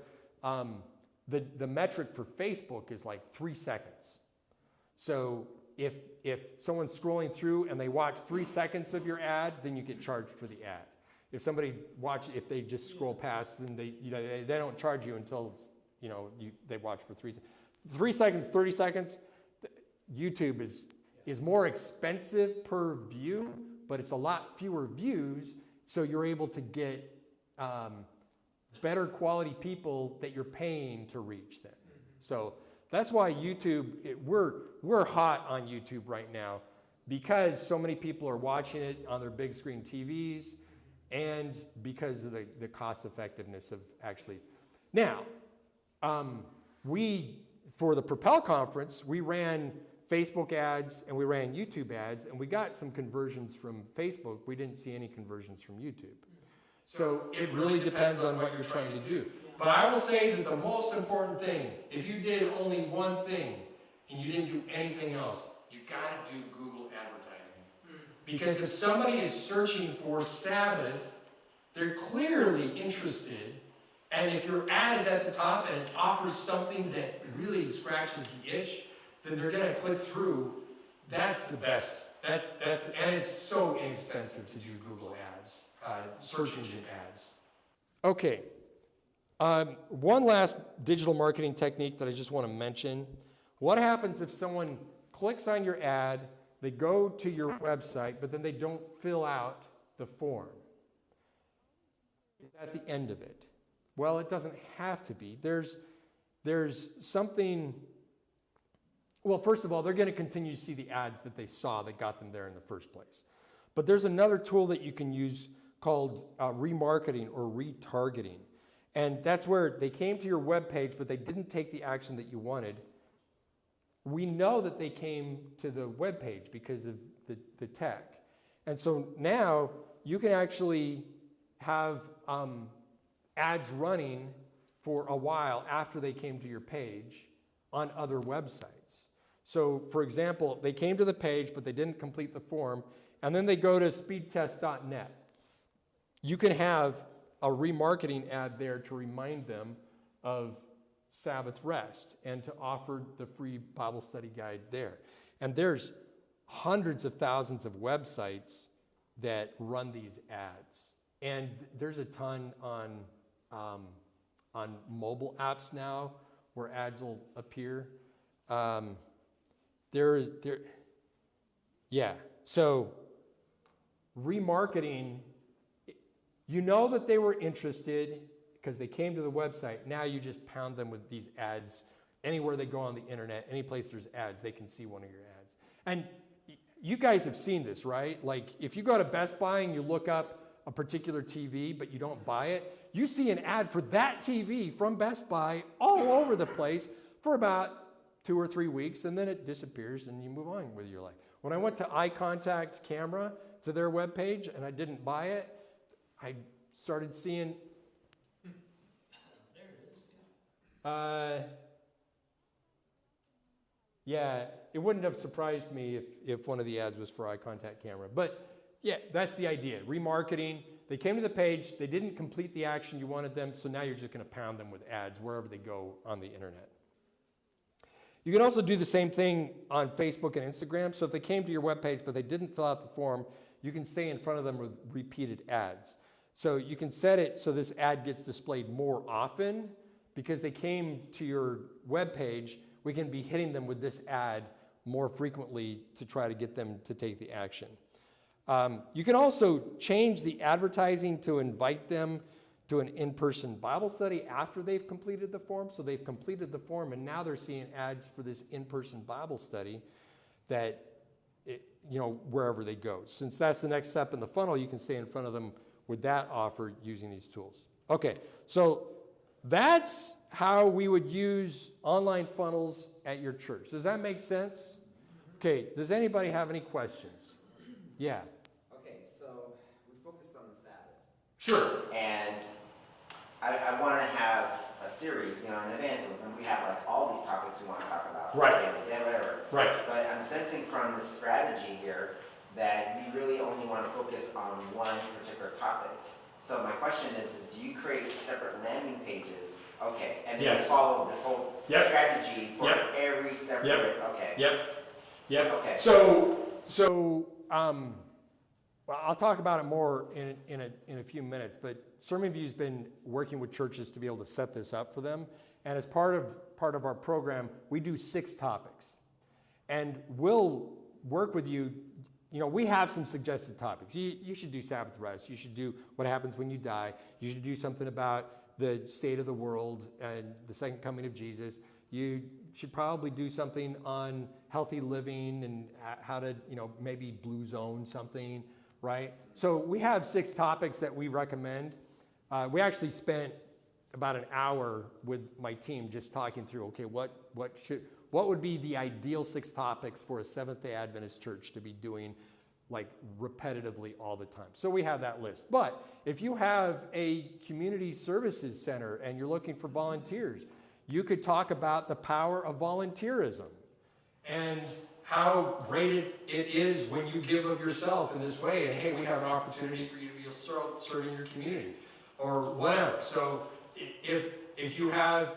the metric for Facebook is like 3 seconds. So if someone's scrolling through and they watch 3 seconds of your ad, then you get charged for the ad. If if they just scroll past, then they don't charge you until they watch for 3 seconds. 3 seconds, 30 seconds. YouTube is more expensive per view, but it's a lot fewer views, so you're able to get better quality people that you're paying to reach them. So that's why YouTube, we're hot on YouTube right now because so many people are watching it on their big screen TVs and because of the cost effectiveness of actually. Now, for the Propel conference, we ran Facebook ads and we ran YouTube ads and we got some conversions from Facebook. We didn't see any conversions from YouTube. So it really depends on what you're trying to do. But I will say that the most important thing, if you did only one thing and you didn't do anything else, you got to do Google advertising. Because if somebody is searching for Sabbath, they're clearly interested. And if your ad is at the top and it offers something that really scratches the itch, then they're going to click through. That's the best. And it's so inexpensive to do Google ads, search engine ads. Okay. One last digital marketing technique that I just want to mention. What happens if someone clicks on your ad, they go to your website, but then they don't fill out the form? At the end of it. Well, it doesn't have to be. There's something. Well, first of all, they're going to continue to see the ads that they saw that got them there in the first place. But there's another tool that you can use called remarketing or retargeting. And that's where they came to your web page, but they didn't take the action that you wanted. We know that they came to the web page because of the tech. And so now you can actually have ads running for a while after they came to your page on other websites. So, for example, they came to the page, but they didn't complete the form, and then they go to speedtest.net. You can have a remarketing ad there to remind them of Sabbath rest and to offer the free Bible study guide there. And there's hundreds of thousands of websites that run these ads. And there's a ton on mobile apps now where ads will appear. So remarketing, you know that they were interested because they came to the website. Now you just pound them with these ads. Anywhere they go on the internet, any place there's ads, they can see one of your ads. And you guys have seen this, right? Like if you go to Best Buy and you look up a particular TV, but you don't buy it, you see an ad for that TV from Best Buy all over the place for about 2 or 3 weeks, and then it disappears and you move on with your life. When I went to Eye Contact Camera to their webpage and I didn't buy it, I started seeing, yeah, it wouldn't have surprised me if one of the ads was for Eye Contact Camera. But yeah, that's the idea. Remarketing. They came to the page. They didn't complete the action you wanted them, so now you're just going to pound them with ads wherever they go on the internet. You can also do the same thing on Facebook and Instagram. So if they came to your webpage but they didn't fill out the form, you can stay in front of them with repeated ads. So you can set it so this ad gets displayed more often because they came to your webpage. We can be hitting them with this ad more frequently to try to get them to take the action. You can also change the advertising to invite them to an in-person Bible study after they've completed the form. So they've completed the form and now they're seeing ads for this in-person Bible study that, wherever they go. Since that's the next step in the funnel, you can stay in front of them with that offer using these tools. Okay, so that's how we would use online funnels at your church. Does that make sense? Okay, does anybody have any questions? Yeah. Okay, so we focused on the Sabbath. Sure. And I want to have a series, in evangelism. We have like all these topics we want to talk about. Right. Whatever. Right. But I'm sensing from this strategy here that you really only want to focus on one particular topic. So my question is do you create separate landing pages? Okay, and then Yes. follow this whole Yep. strategy for Yep. every separate. Yep. Okay. Yep. Okay. So well, I'll talk about it more in a few minutes, but Sermon View's been working with churches to be able to set this up for them. And as part of our program, we do 6 topics. And we'll work with you. We have some suggested topics. You should do Sabbath rest. You should do what happens when you die. You should do something about the state of the world and the second coming of Jesus. You should probably do something on healthy living and how to, maybe blue zone something, right? So we have 6 topics that we recommend. We actually spent about an hour with my team just talking through, okay, what would be the ideal 6 topics for a Seventh-day Adventist church to be doing like repetitively all the time. So we have that list. But if you have a community services center and you're looking for volunteers, you could talk about the power of volunteerism and how great it is when you give of yourself in this way. And hey, we have an opportunity for you to be serving your community or whatever. So if you have,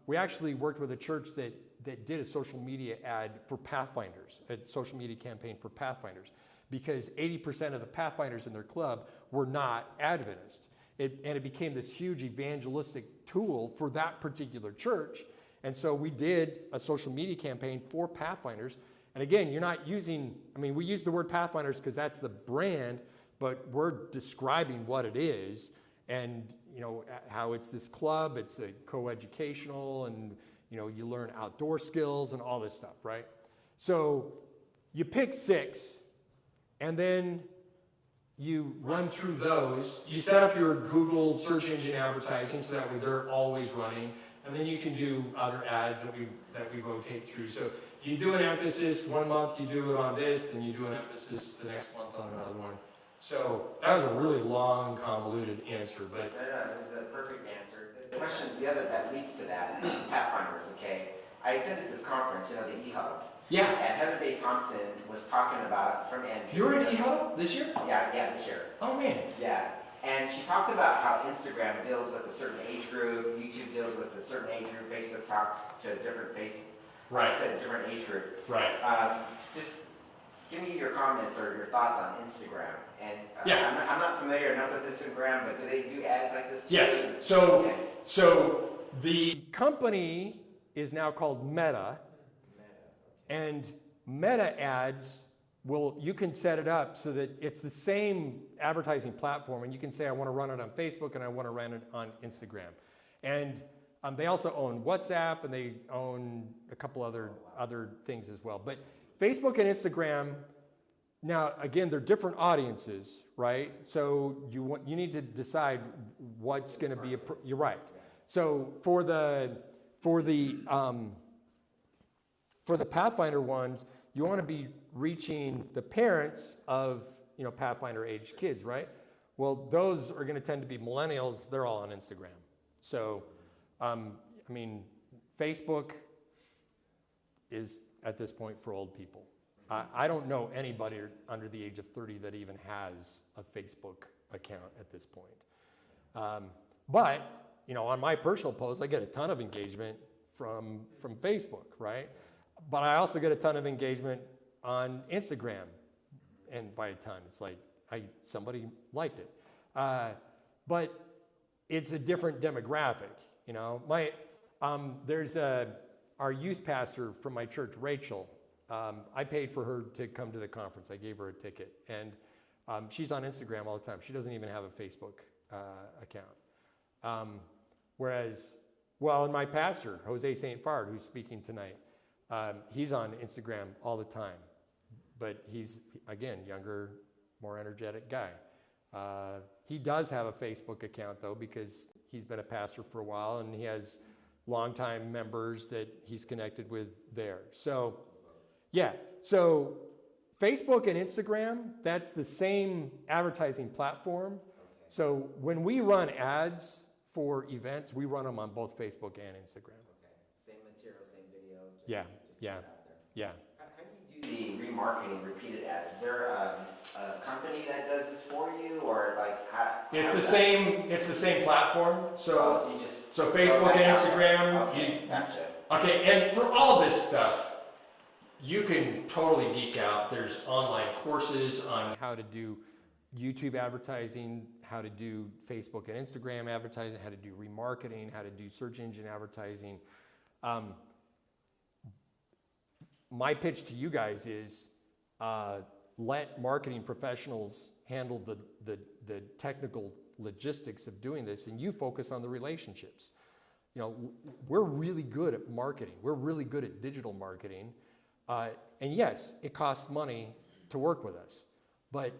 we actually worked with a church that did a social media ad for Pathfinders, a social media campaign for Pathfinders, because 80% of the Pathfinders in their club were not Adventist. And it became this huge evangelistic tool for that particular church. And so we did a social media campaign for Pathfinders. And again, you're not using, we use the word Pathfinders because that's the brand, but we're describing what it is and, how it's this club, it's a co-educational and, you learn outdoor skills and all this stuff, right? So you pick 6 and then you run through those. You set up your Google search engine advertising so that way they're always running. And then you can do other ads that we rotate through. So you do an emphasis one month, you do it on this, then you do an emphasis the next month on another one. So that was a really long, convoluted answer, but No, it was a perfect answer. The question, the other that leads to that, Pathfinders, okay? I attended this conference, the E-Hub. yeah. And Heather Bay Thompson was talking about, from Andrews. You were at E-Hub this year? Yeah, this year. Oh man. Yeah. And she talked about how Instagram deals with a certain age group, YouTube deals with a certain age group, Facebook talks to a different different age group. Right. Just give me your comments or your thoughts on Instagram. And Yeah. I'm not familiar enough with Instagram, but do they do ads like this too? Yes. Okay. So the company is now called Meta, and Meta ads you can set it up so that it's the same advertising platform, and you can say, I want to run it on Facebook and I want to run it on Instagram. And they also own WhatsApp, and they own a couple other things as well. But Facebook and Instagram, now again, they're different audiences, right? So you need to decide what's going to be you're right. So for the Pathfinder ones, you want to be reaching the parents of Pathfinder aged kids, right? Well, those are going to tend to be millennials. They're all on Instagram. So, Facebook is at this point for old people. I don't know anybody under the age of 30 that even has a Facebook account at this point. But on my personal posts, I get a ton of engagement from Facebook, right? But I also get a ton of engagement on Instagram, and by a ton, it's like somebody liked it. But it's a different demographic, There's our youth pastor from my church, Rachel. I paid for her to come to the conference. I gave her a ticket, and she's on Instagram all the time. She doesn't even have a Facebook account. And my pastor, Jose St. Fard, who's speaking tonight, he's on Instagram all the time. But he's, again, younger, more energetic guy. He does have a Facebook account, though, because he's been a pastor for a while, and he has longtime members that he's connected with there. So, yeah. So Facebook and Instagram, that's the same advertising platform. So when we run ads for events, we run them on both Facebook and Instagram. Okay. Same material, same video. Just Yeah. put it out there. Yeah. How do you do the remarketing, repeated ads? Is there a company that does this for you, or like how? It's the same platform. So you just so Facebook and Instagram. Okay, gotcha. Okay, and for all this stuff, you can totally geek out. There's online courses on how to do YouTube advertising, how to do Facebook and Instagram advertising, how to do remarketing, how to do search engine advertising. My pitch to you guys is let marketing professionals handle the technical logistics of doing this, and you focus on the relationships. We're really good at marketing. We're really good at digital marketing. And yes, it costs money to work with us, but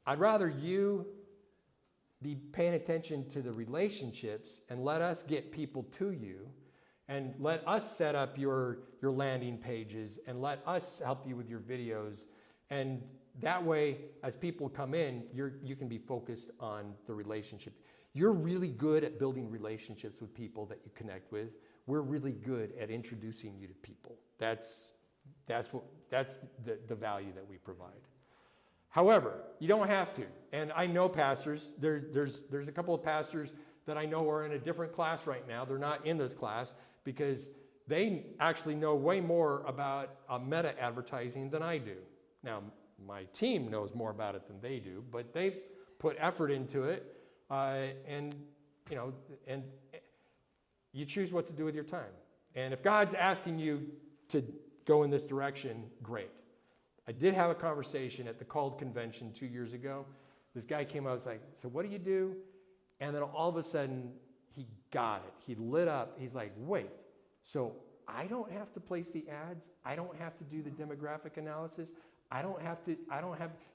I'd rather you be paying attention to the relationships and let us get people to you, and let us set up your landing pages, and let us help you with your videos. And that way, as people come in, you can be focused on the relationship. You're really good at building relationships with people that you connect with. We're really good at introducing you to people. That's the value that we provide. However, you don't have to. And I know pastors, there's a couple of pastors that I know are in a different class right now. They're not in this class because they actually know way more about meta advertising than I do. Now, my team knows more about it than they do, but they've put effort into it, and you choose what to do with your time. And if God's asking you to go in this direction, great. I did have a conversation at the Called Convention 2 years ago. This guy came out and was like, so what do you do? And then all of a sudden, he got it. He lit up. He's like, wait, so I don't have to place the ads? I don't have to do the demographic analysis?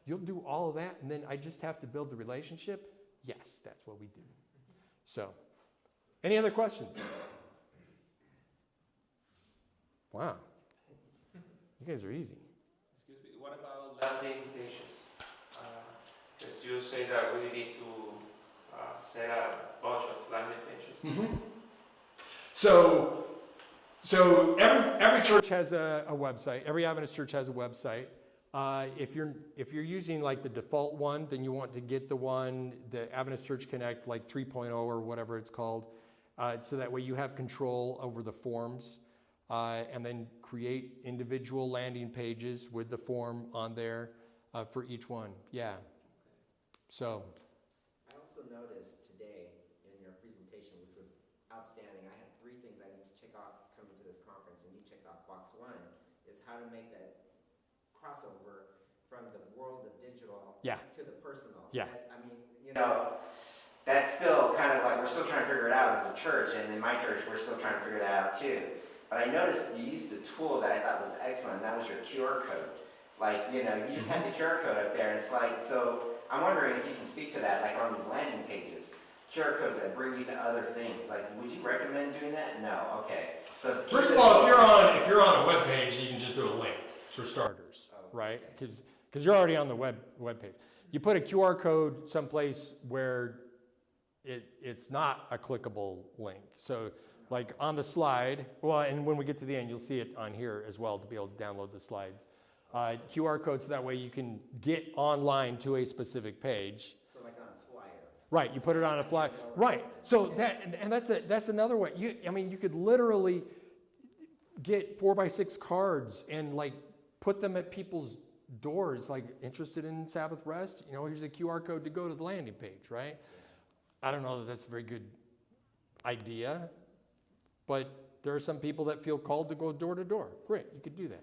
You'll do all of that, and then I just have to build the relationship? Yes, that's what we do. So, any other questions? Wow. You guys are easy. Excuse me, what about landing pages? Because you say that we need to set up a bunch of landing pages. Mm-hmm. So every church has a website. Every Adventist church has a website. If you're using like the default one, then you want to get the Adventist Church Connect, like 3.0 or whatever it's called, so that way you have control over the forms, and then create individual landing pages with the form on there for each one. Yeah. So. I also noticed today in your presentation, which was outstanding, I had 3 things I need to check off coming to this conference, and you checked off box 1, is how to make that crossover from the world of digital Yeah. to the personal. Yeah. I mean, you know, that's still kind of like, we're still trying to figure it out as a church, and in my church, we're still trying to figure that out too. But I noticed you used a tool that I thought was excellent, and that was your QR code. Like, you know, you just had the QR code up there, and it's like, so I'm wondering if you can speak to that, like on these landing pages, QR codes that bring you to other things. Like, would you recommend doing that? No, okay. So First of all, if you're on a web page, you can just do a link for starters, right? Because you're already on the web page. You put a QR code someplace where it's not a clickable link. So like on the slide, well, and when we get to the end, you'll see it on here as well to be able to download the slides. QR code so that way you can get online to a specific page. So like on a flyer. Right, you put it on a flyer. Right, so that, and that's another way. You could literally get 4x6 cards and like put them at people's doors, like interested in Sabbath rest. You know, here's a QR code to go to the landing page, right? I don't know that that's a very good idea, but there are some people that feel called to go door to door. Great, you could do that.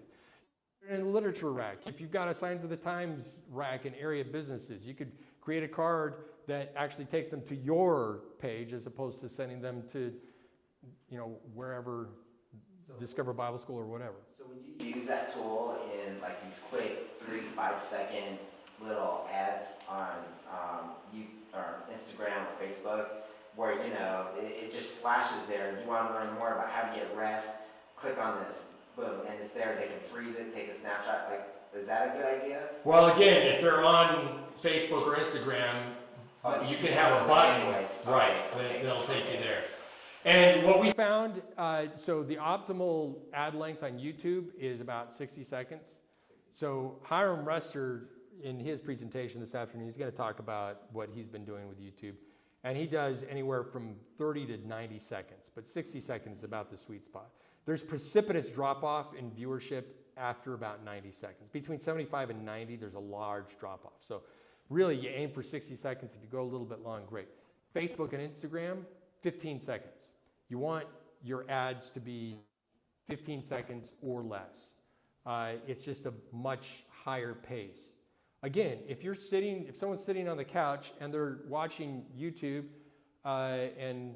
In a literature rack, if you've got a Signs of the Times rack in area businesses, you could create a card that actually takes them to your page as opposed to sending them to, you know, wherever, Discover Bible School or whatever. So would you use that tool in like these quick 3 to 5 second little ads on Instagram or Facebook, where, you know, it just flashes there. You want to learn more about how to get rest, click on this, boom, and it's there. They can freeze it, take a snapshot. Like, is that a good idea? Well, again, if they're on Facebook or Instagram, you can have a button, anyways. right, Okay. that'll take you there. And what we found, so the optimal ad length on YouTube is about 60 seconds. So Hiram Rester, in his presentation this afternoon, he's going to talk about what he's been doing with YouTube. And he does anywhere from 30 to 90 seconds, but 60 seconds is about the sweet spot. There's precipitous drop-off in viewership after about 90 seconds. Between 75 and 90, there's a large drop-off. So really, you aim for 60 seconds. If you go a little bit long, great. Facebook and Instagram, 15 seconds. You want your ads to be 15 seconds or less. It's just a much higher pace. Again, if someone's sitting on the couch and they're watching YouTube and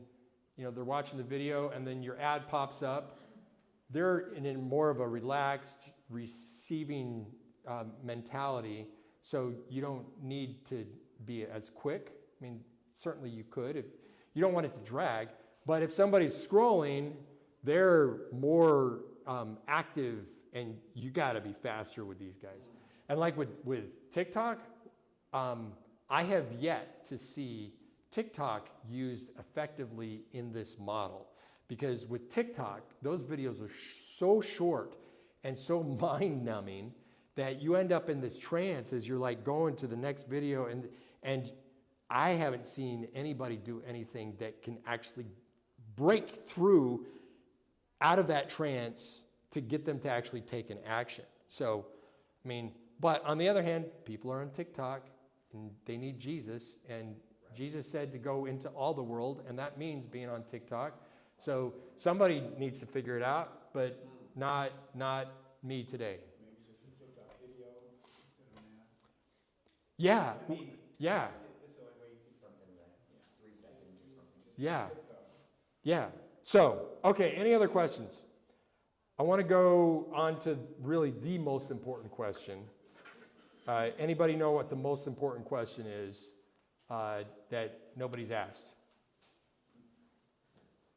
you know they're watching the video and then your ad pops up, they're in more of a relaxed receiving mentality, so you don't need to be as quick. I mean, certainly you could if you don't want it to drag, but if somebody's scrolling, they're more active, and you got to be faster with these guys. And like with TikTok, I have yet to see TikTok used effectively in this model, because with TikTok, those videos are so short and so mind-numbing that you end up in this trance as you're like going to the next video, and I haven't seen anybody do anything that can actually break through out of that trance to get them to actually take an action. So, I mean, but on the other hand, people are on TikTok and they need Jesus, and Jesus said to go into all the world, and that means being on TikTok. So somebody needs to figure it out, but not me today. Maybe just a TikTok video instead of an ad. Yeah, I mean, yeah, it's like where you can Something like 3 seconds or something. yeah, TikTok. yeah. So, okay, any other questions? I want to go on to really the most important question. Anybody know what the most important question is that nobody's asked?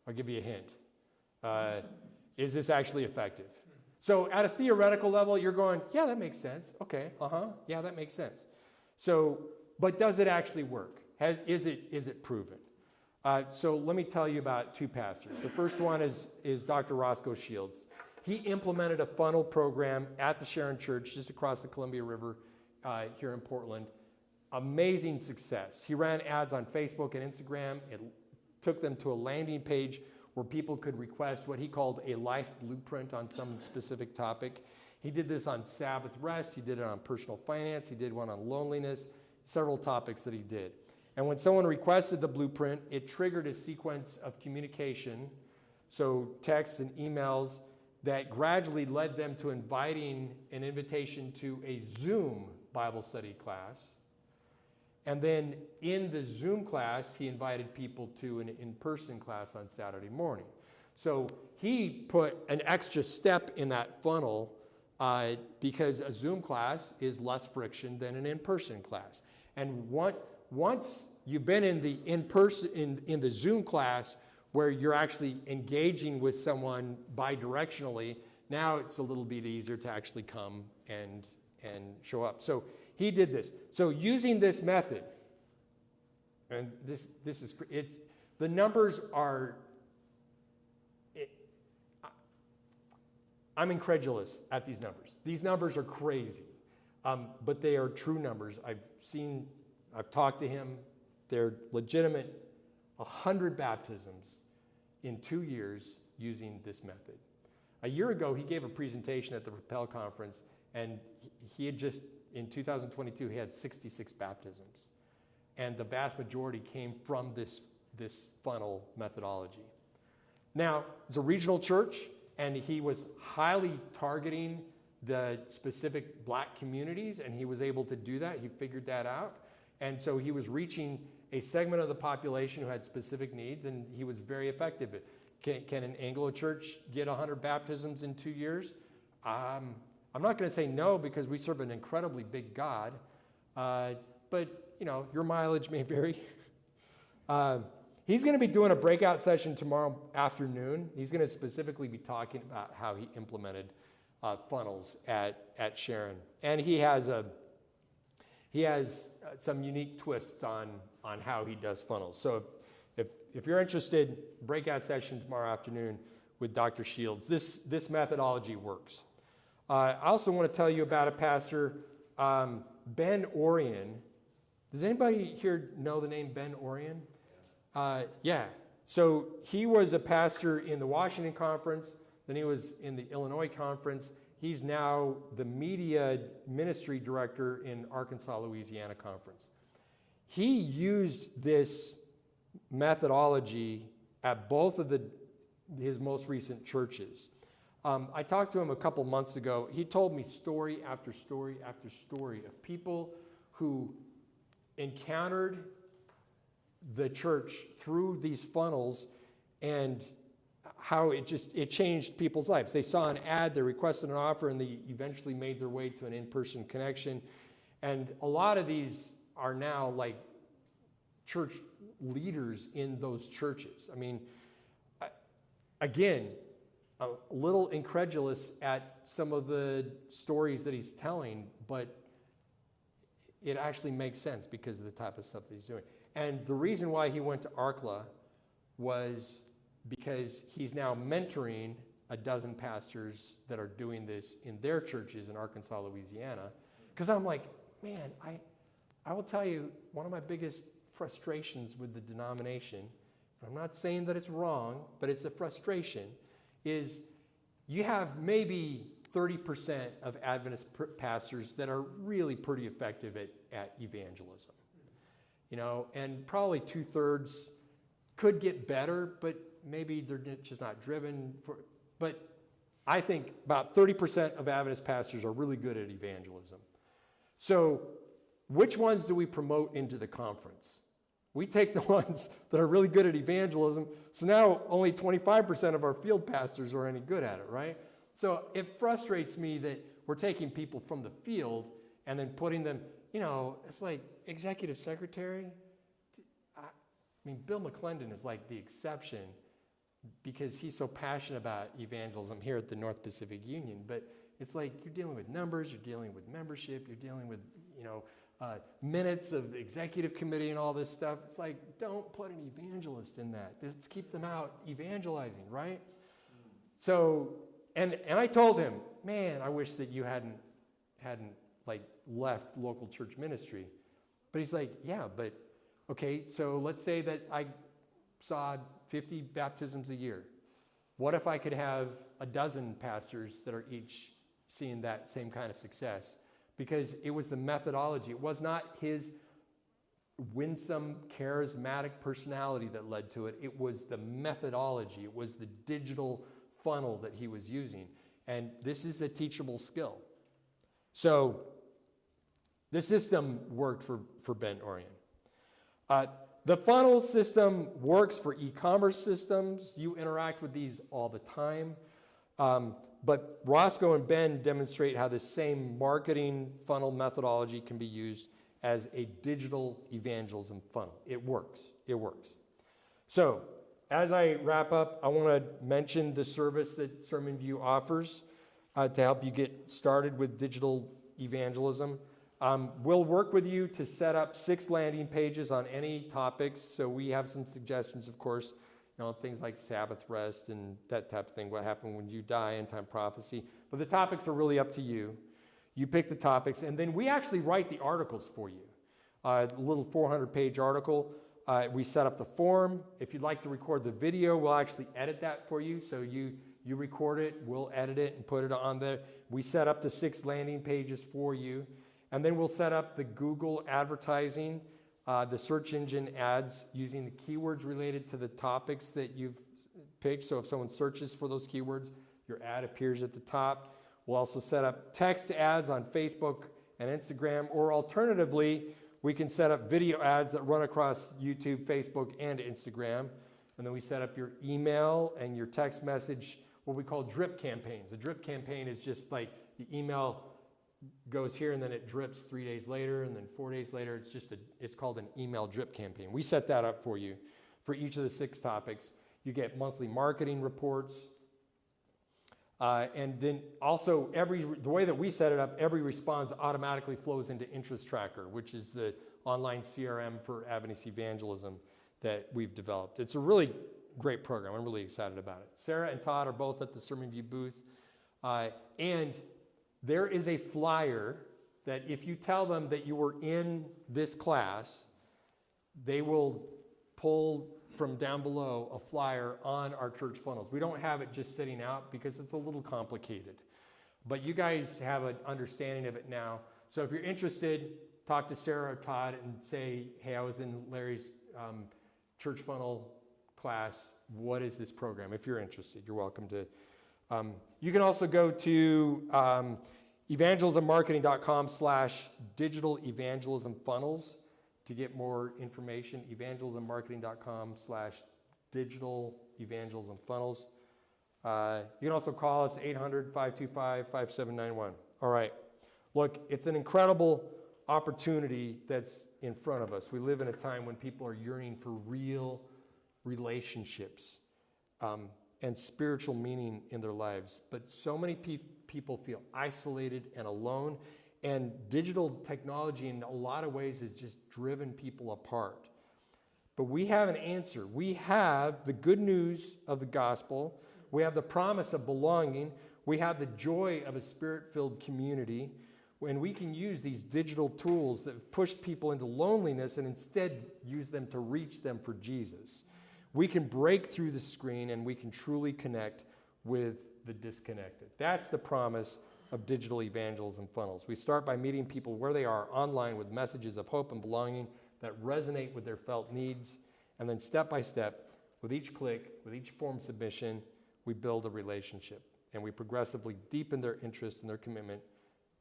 I'll give you a hint. Is this actually effective? So at a theoretical level, you're going, yeah, that makes sense. Okay, yeah, that makes sense. So, but does it actually work? Is it proven? So let me tell you about 2 pastors. The first one is Dr. Roscoe Shields. He implemented a funnel program at the Sharon Church just across the Columbia River here in Portland. Amazing success. He ran ads on Facebook and Instagram. It took them to a landing page where people could request what he called a life blueprint on some specific topic. He did this on Sabbath rest. He did it on personal finance. He did one on loneliness, several topics that he did. And when someone requested the blueprint, it triggered a sequence of communication, so texts and emails, that gradually led them to inviting an invitation to a Zoom Bible study class. And then in the Zoom class, he invited people to an in-person class on Saturday morning. So he put an extra step in that funnel because a Zoom class is less friction than an in-person class. And once you've been in the in-person, in the Zoom class where you're actually engaging with someone bidirectionally, now it's a little bit easier to actually come and show up. So he did this. So using this method, and this is, it's, the numbers are, I'm incredulous at these numbers. These numbers are crazy, but they are true numbers. I've talked to him. They're legitimate. 100 baptisms in 2 years using this method. A year ago, he gave a presentation at the Propel conference, and he had just, in 2022, he had 66 baptisms. And the vast majority came from this funnel methodology. Now, it's a regional church, and he was highly targeting the specific black communities, and he was able to do that. He figured that out. And so he was reaching a segment of the population who had specific needs, and he was very effective. Can an Anglo church get 100 baptisms in 2 years? I'm not going to say no, because we serve an incredibly big God, but you know, your mileage may vary. He's going to be doing a breakout session tomorrow afternoon. He's going to specifically be talking about how he implemented funnels at Sharon, and he has some unique twists on how he does funnels. So if you're interested, breakout session tomorrow afternoon with Dr. Shields. This methodology works. I also want to tell you about a pastor, Ben Orion. Does anybody here know the name Ben Orion? Yeah. So he was a pastor in the Washington Conference, then he was in the Illinois Conference. He's now the media ministry director in Arkansas, Louisiana Conference. He used this methodology at both of his most recent churches. I talked to him a couple months ago. He told me story after story after story of people who encountered the church through these funnels and how it changed people's lives. They saw an ad, they requested an offer, and they eventually made their way to an in-person connection. And a lot of these are now like church leaders in those churches. I mean, again, a little incredulous at some of the stories that he's telling, but it actually makes sense because of the type of stuff that he's doing. And the reason why he went to ARCLA was because he's now mentoring a dozen pastors that are doing this in their churches in Arkansas, Louisiana. Because I'm like, man, I will tell you, one of my biggest frustrations with the denomination, I'm not saying that it's wrong, but it's a frustration, is you have maybe 30% of Adventist pastors that are really pretty effective at evangelism. You know, and probably 2/3 could get better, but maybe they're just not driven for. But I think about 30% of Adventist pastors are really good at evangelism. So which ones do we promote into the conference? We take the ones that are really good at evangelism. So now only 25% of our field pastors are any good at it, right? So it frustrates me that we're taking people from the field and then putting them, you know, it's like executive secretary. I mean, Bill McClendon is like the exception because he's so passionate about evangelism here at the North Pacific Union. But it's like you're dealing with numbers, you're dealing with membership, you're dealing with, you know, minutes of the executive committee and all this stuff. It's like, don't put an evangelist in that. Let's keep them out evangelizing, right? So, and I told him, man, I wish that you hadn't like left local church ministry. But he's like, yeah, but okay, so let's say that I saw 50 baptisms a year. What if I could have a dozen pastors that are each seeing that same kind of success? Because it was the methodology. It was not his winsome, charismatic personality that led to it. It was the methodology. It was the digital funnel that he was using. And this is a teachable skill. So The system worked for Bend, Oregon. The funnel system works for e-commerce systems. You interact with these all the time. But Roscoe and Ben demonstrate how the same marketing funnel methodology can be used as a digital evangelism funnel. It works. It works. So, as I wrap up, I want to mention the service that Sermon View offers to help you get started with digital evangelism. We'll work with you to set up 6 landing pages on any topics. So we have some suggestions, of course, things like Sabbath rest and that type of thing, what happened when you die, end-time prophecy. But the topics are really up to you. You pick the topics, and then we actually write the articles for you. A little 400-page article. We set up the form. If you'd like to record the video, we'll actually edit that for you. So you record it, we'll edit it and put it on there. We set up the 6 landing pages for you. And then we'll set up the Google advertising, the search engine ads using the keywords related to the topics that you've picked. So if someone searches for those keywords, your ad appears at the top. We'll also set up text ads on Facebook and Instagram, or alternatively, we can set up video ads that run across YouTube, Facebook, and Instagram. And then we set up your email and your text message, what we call drip campaigns. A drip campaign is just like the email goes here and then it drips 3 days later and then 4 days later. It's called an email drip campaign. We set that up for you for each of the 6 topics. You get monthly marketing reports. And then also the way that we set it up, every response automatically flows into Interest Tracker, which is the online CRM for Adventist evangelism that we've developed. It's a really great program. I'm really excited about it. Sarah and Todd are both at the Sermon View booth. And there is a flyer that if you tell them that you were in this class, they will pull from down below a flyer on our church funnels. We don't have it just sitting out because it's a little complicated. But you guys have an understanding of it now. So if you're interested, talk to Sarah or Todd and say, hey, I was in Larry's church funnel class. What is this program? If you're interested, you're welcome to. You can also go to evangelismmarketing.com/digital evangelism funnels to get more information. evangelismmarketing.com/digital evangelism funnels. You can also call us 800-525-5791. All right. Look, it's an incredible opportunity that's in front of us. We live in a time when people are yearning for real relationships and spiritual meaning in their lives. But so many people feel isolated and alone. And digital technology in a lot of ways has just driven people apart. But we have an answer. We have the good news of the gospel. We have the promise of belonging. We have the joy of a spirit-filled community. And we can use these digital tools that have pushed people into loneliness and instead use them to reach them for Jesus. We can break through the screen and we can truly connect with the disconnected. That's the promise of digital evangelism funnels. We start by meeting people where they are online with messages of hope and belonging that resonate with their felt needs. And then step by step, with each click, with each form submission, we build a relationship. And we progressively deepen their interest and their commitment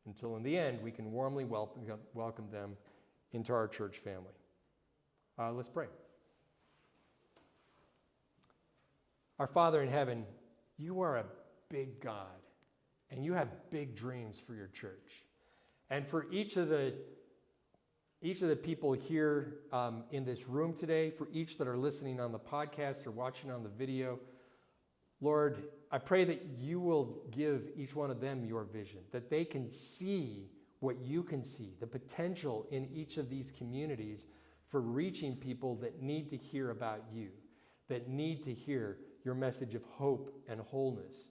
until in the end, we can warmly welcome them into our church family. Let's pray. Our Father in heaven, you are a big God, and you have big dreams for your church. And for each of the people here in this room today, for each that are listening on the podcast or watching on the video, Lord, I pray that you will give each one of them your vision, that they can see what you can see, the potential in each of these communities for reaching people that need to hear about you, that need to hear your message of hope and wholeness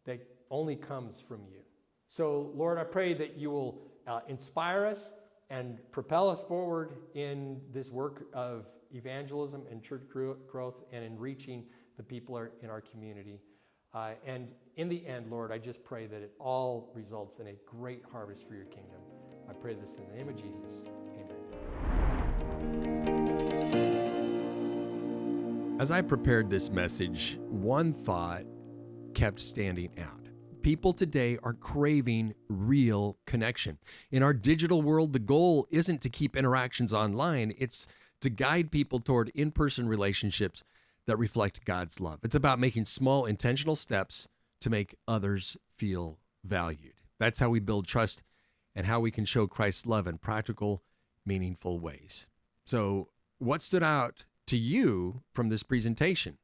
that only comes from you. So, Lord, I pray that you will inspire us and propel us forward in this work of evangelism and church growth and in reaching the people in our community. And in the end, Lord, I just pray that it all results in a great harvest for your kingdom. I pray this in the name of Jesus. Amen. As I prepared this message, one thought kept standing out. People today are craving real connection. In our digital world, the goal isn't to keep interactions online, it's to guide people toward in-person relationships that reflect God's love. It's about making small intentional steps to make others feel valued. That's how we build trust and how we can show Christ's love in practical, meaningful ways. So, what stood out to you from this presentation?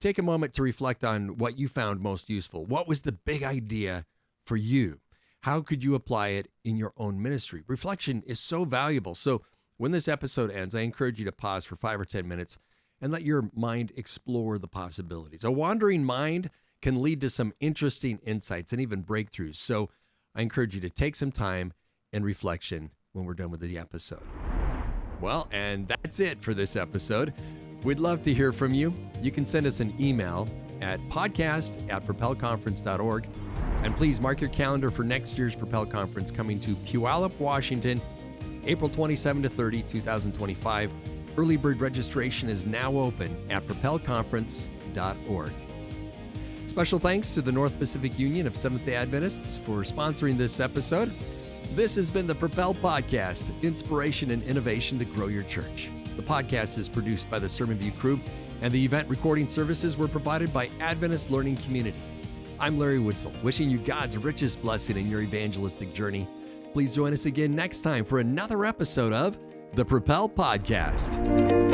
Take a moment to reflect on what you found most useful. What was the big idea for you? How could you apply it in your own ministry? Reflection is so valuable. So when this episode ends, I encourage you to pause for 5 or 10 minutes and let your mind explore the possibilities. A wandering mind can lead to some interesting insights and even breakthroughs. So I encourage you to take some time and reflection when we're done with the episode. Well, and that's it for this episode. We'd love to hear from you. You can send us an email at podcast@propelconference.org. And please mark your calendar for next year's Propel Conference coming to Puyallup, Washington, April 27 to 30, 2025. Early bird registration is now open at propelconference.org. Special thanks to the North Pacific Union of Seventh-day Adventists for sponsoring this episode. This has been the Propel Podcast, inspiration and innovation to grow your church. The podcast is produced by the Sermon View crew, and the event recording services were provided by Adventist Learning Community. I'm Larry Witzel, wishing you God's richest blessing in your evangelistic journey. Please join us again next time for another episode of the Propel Podcast.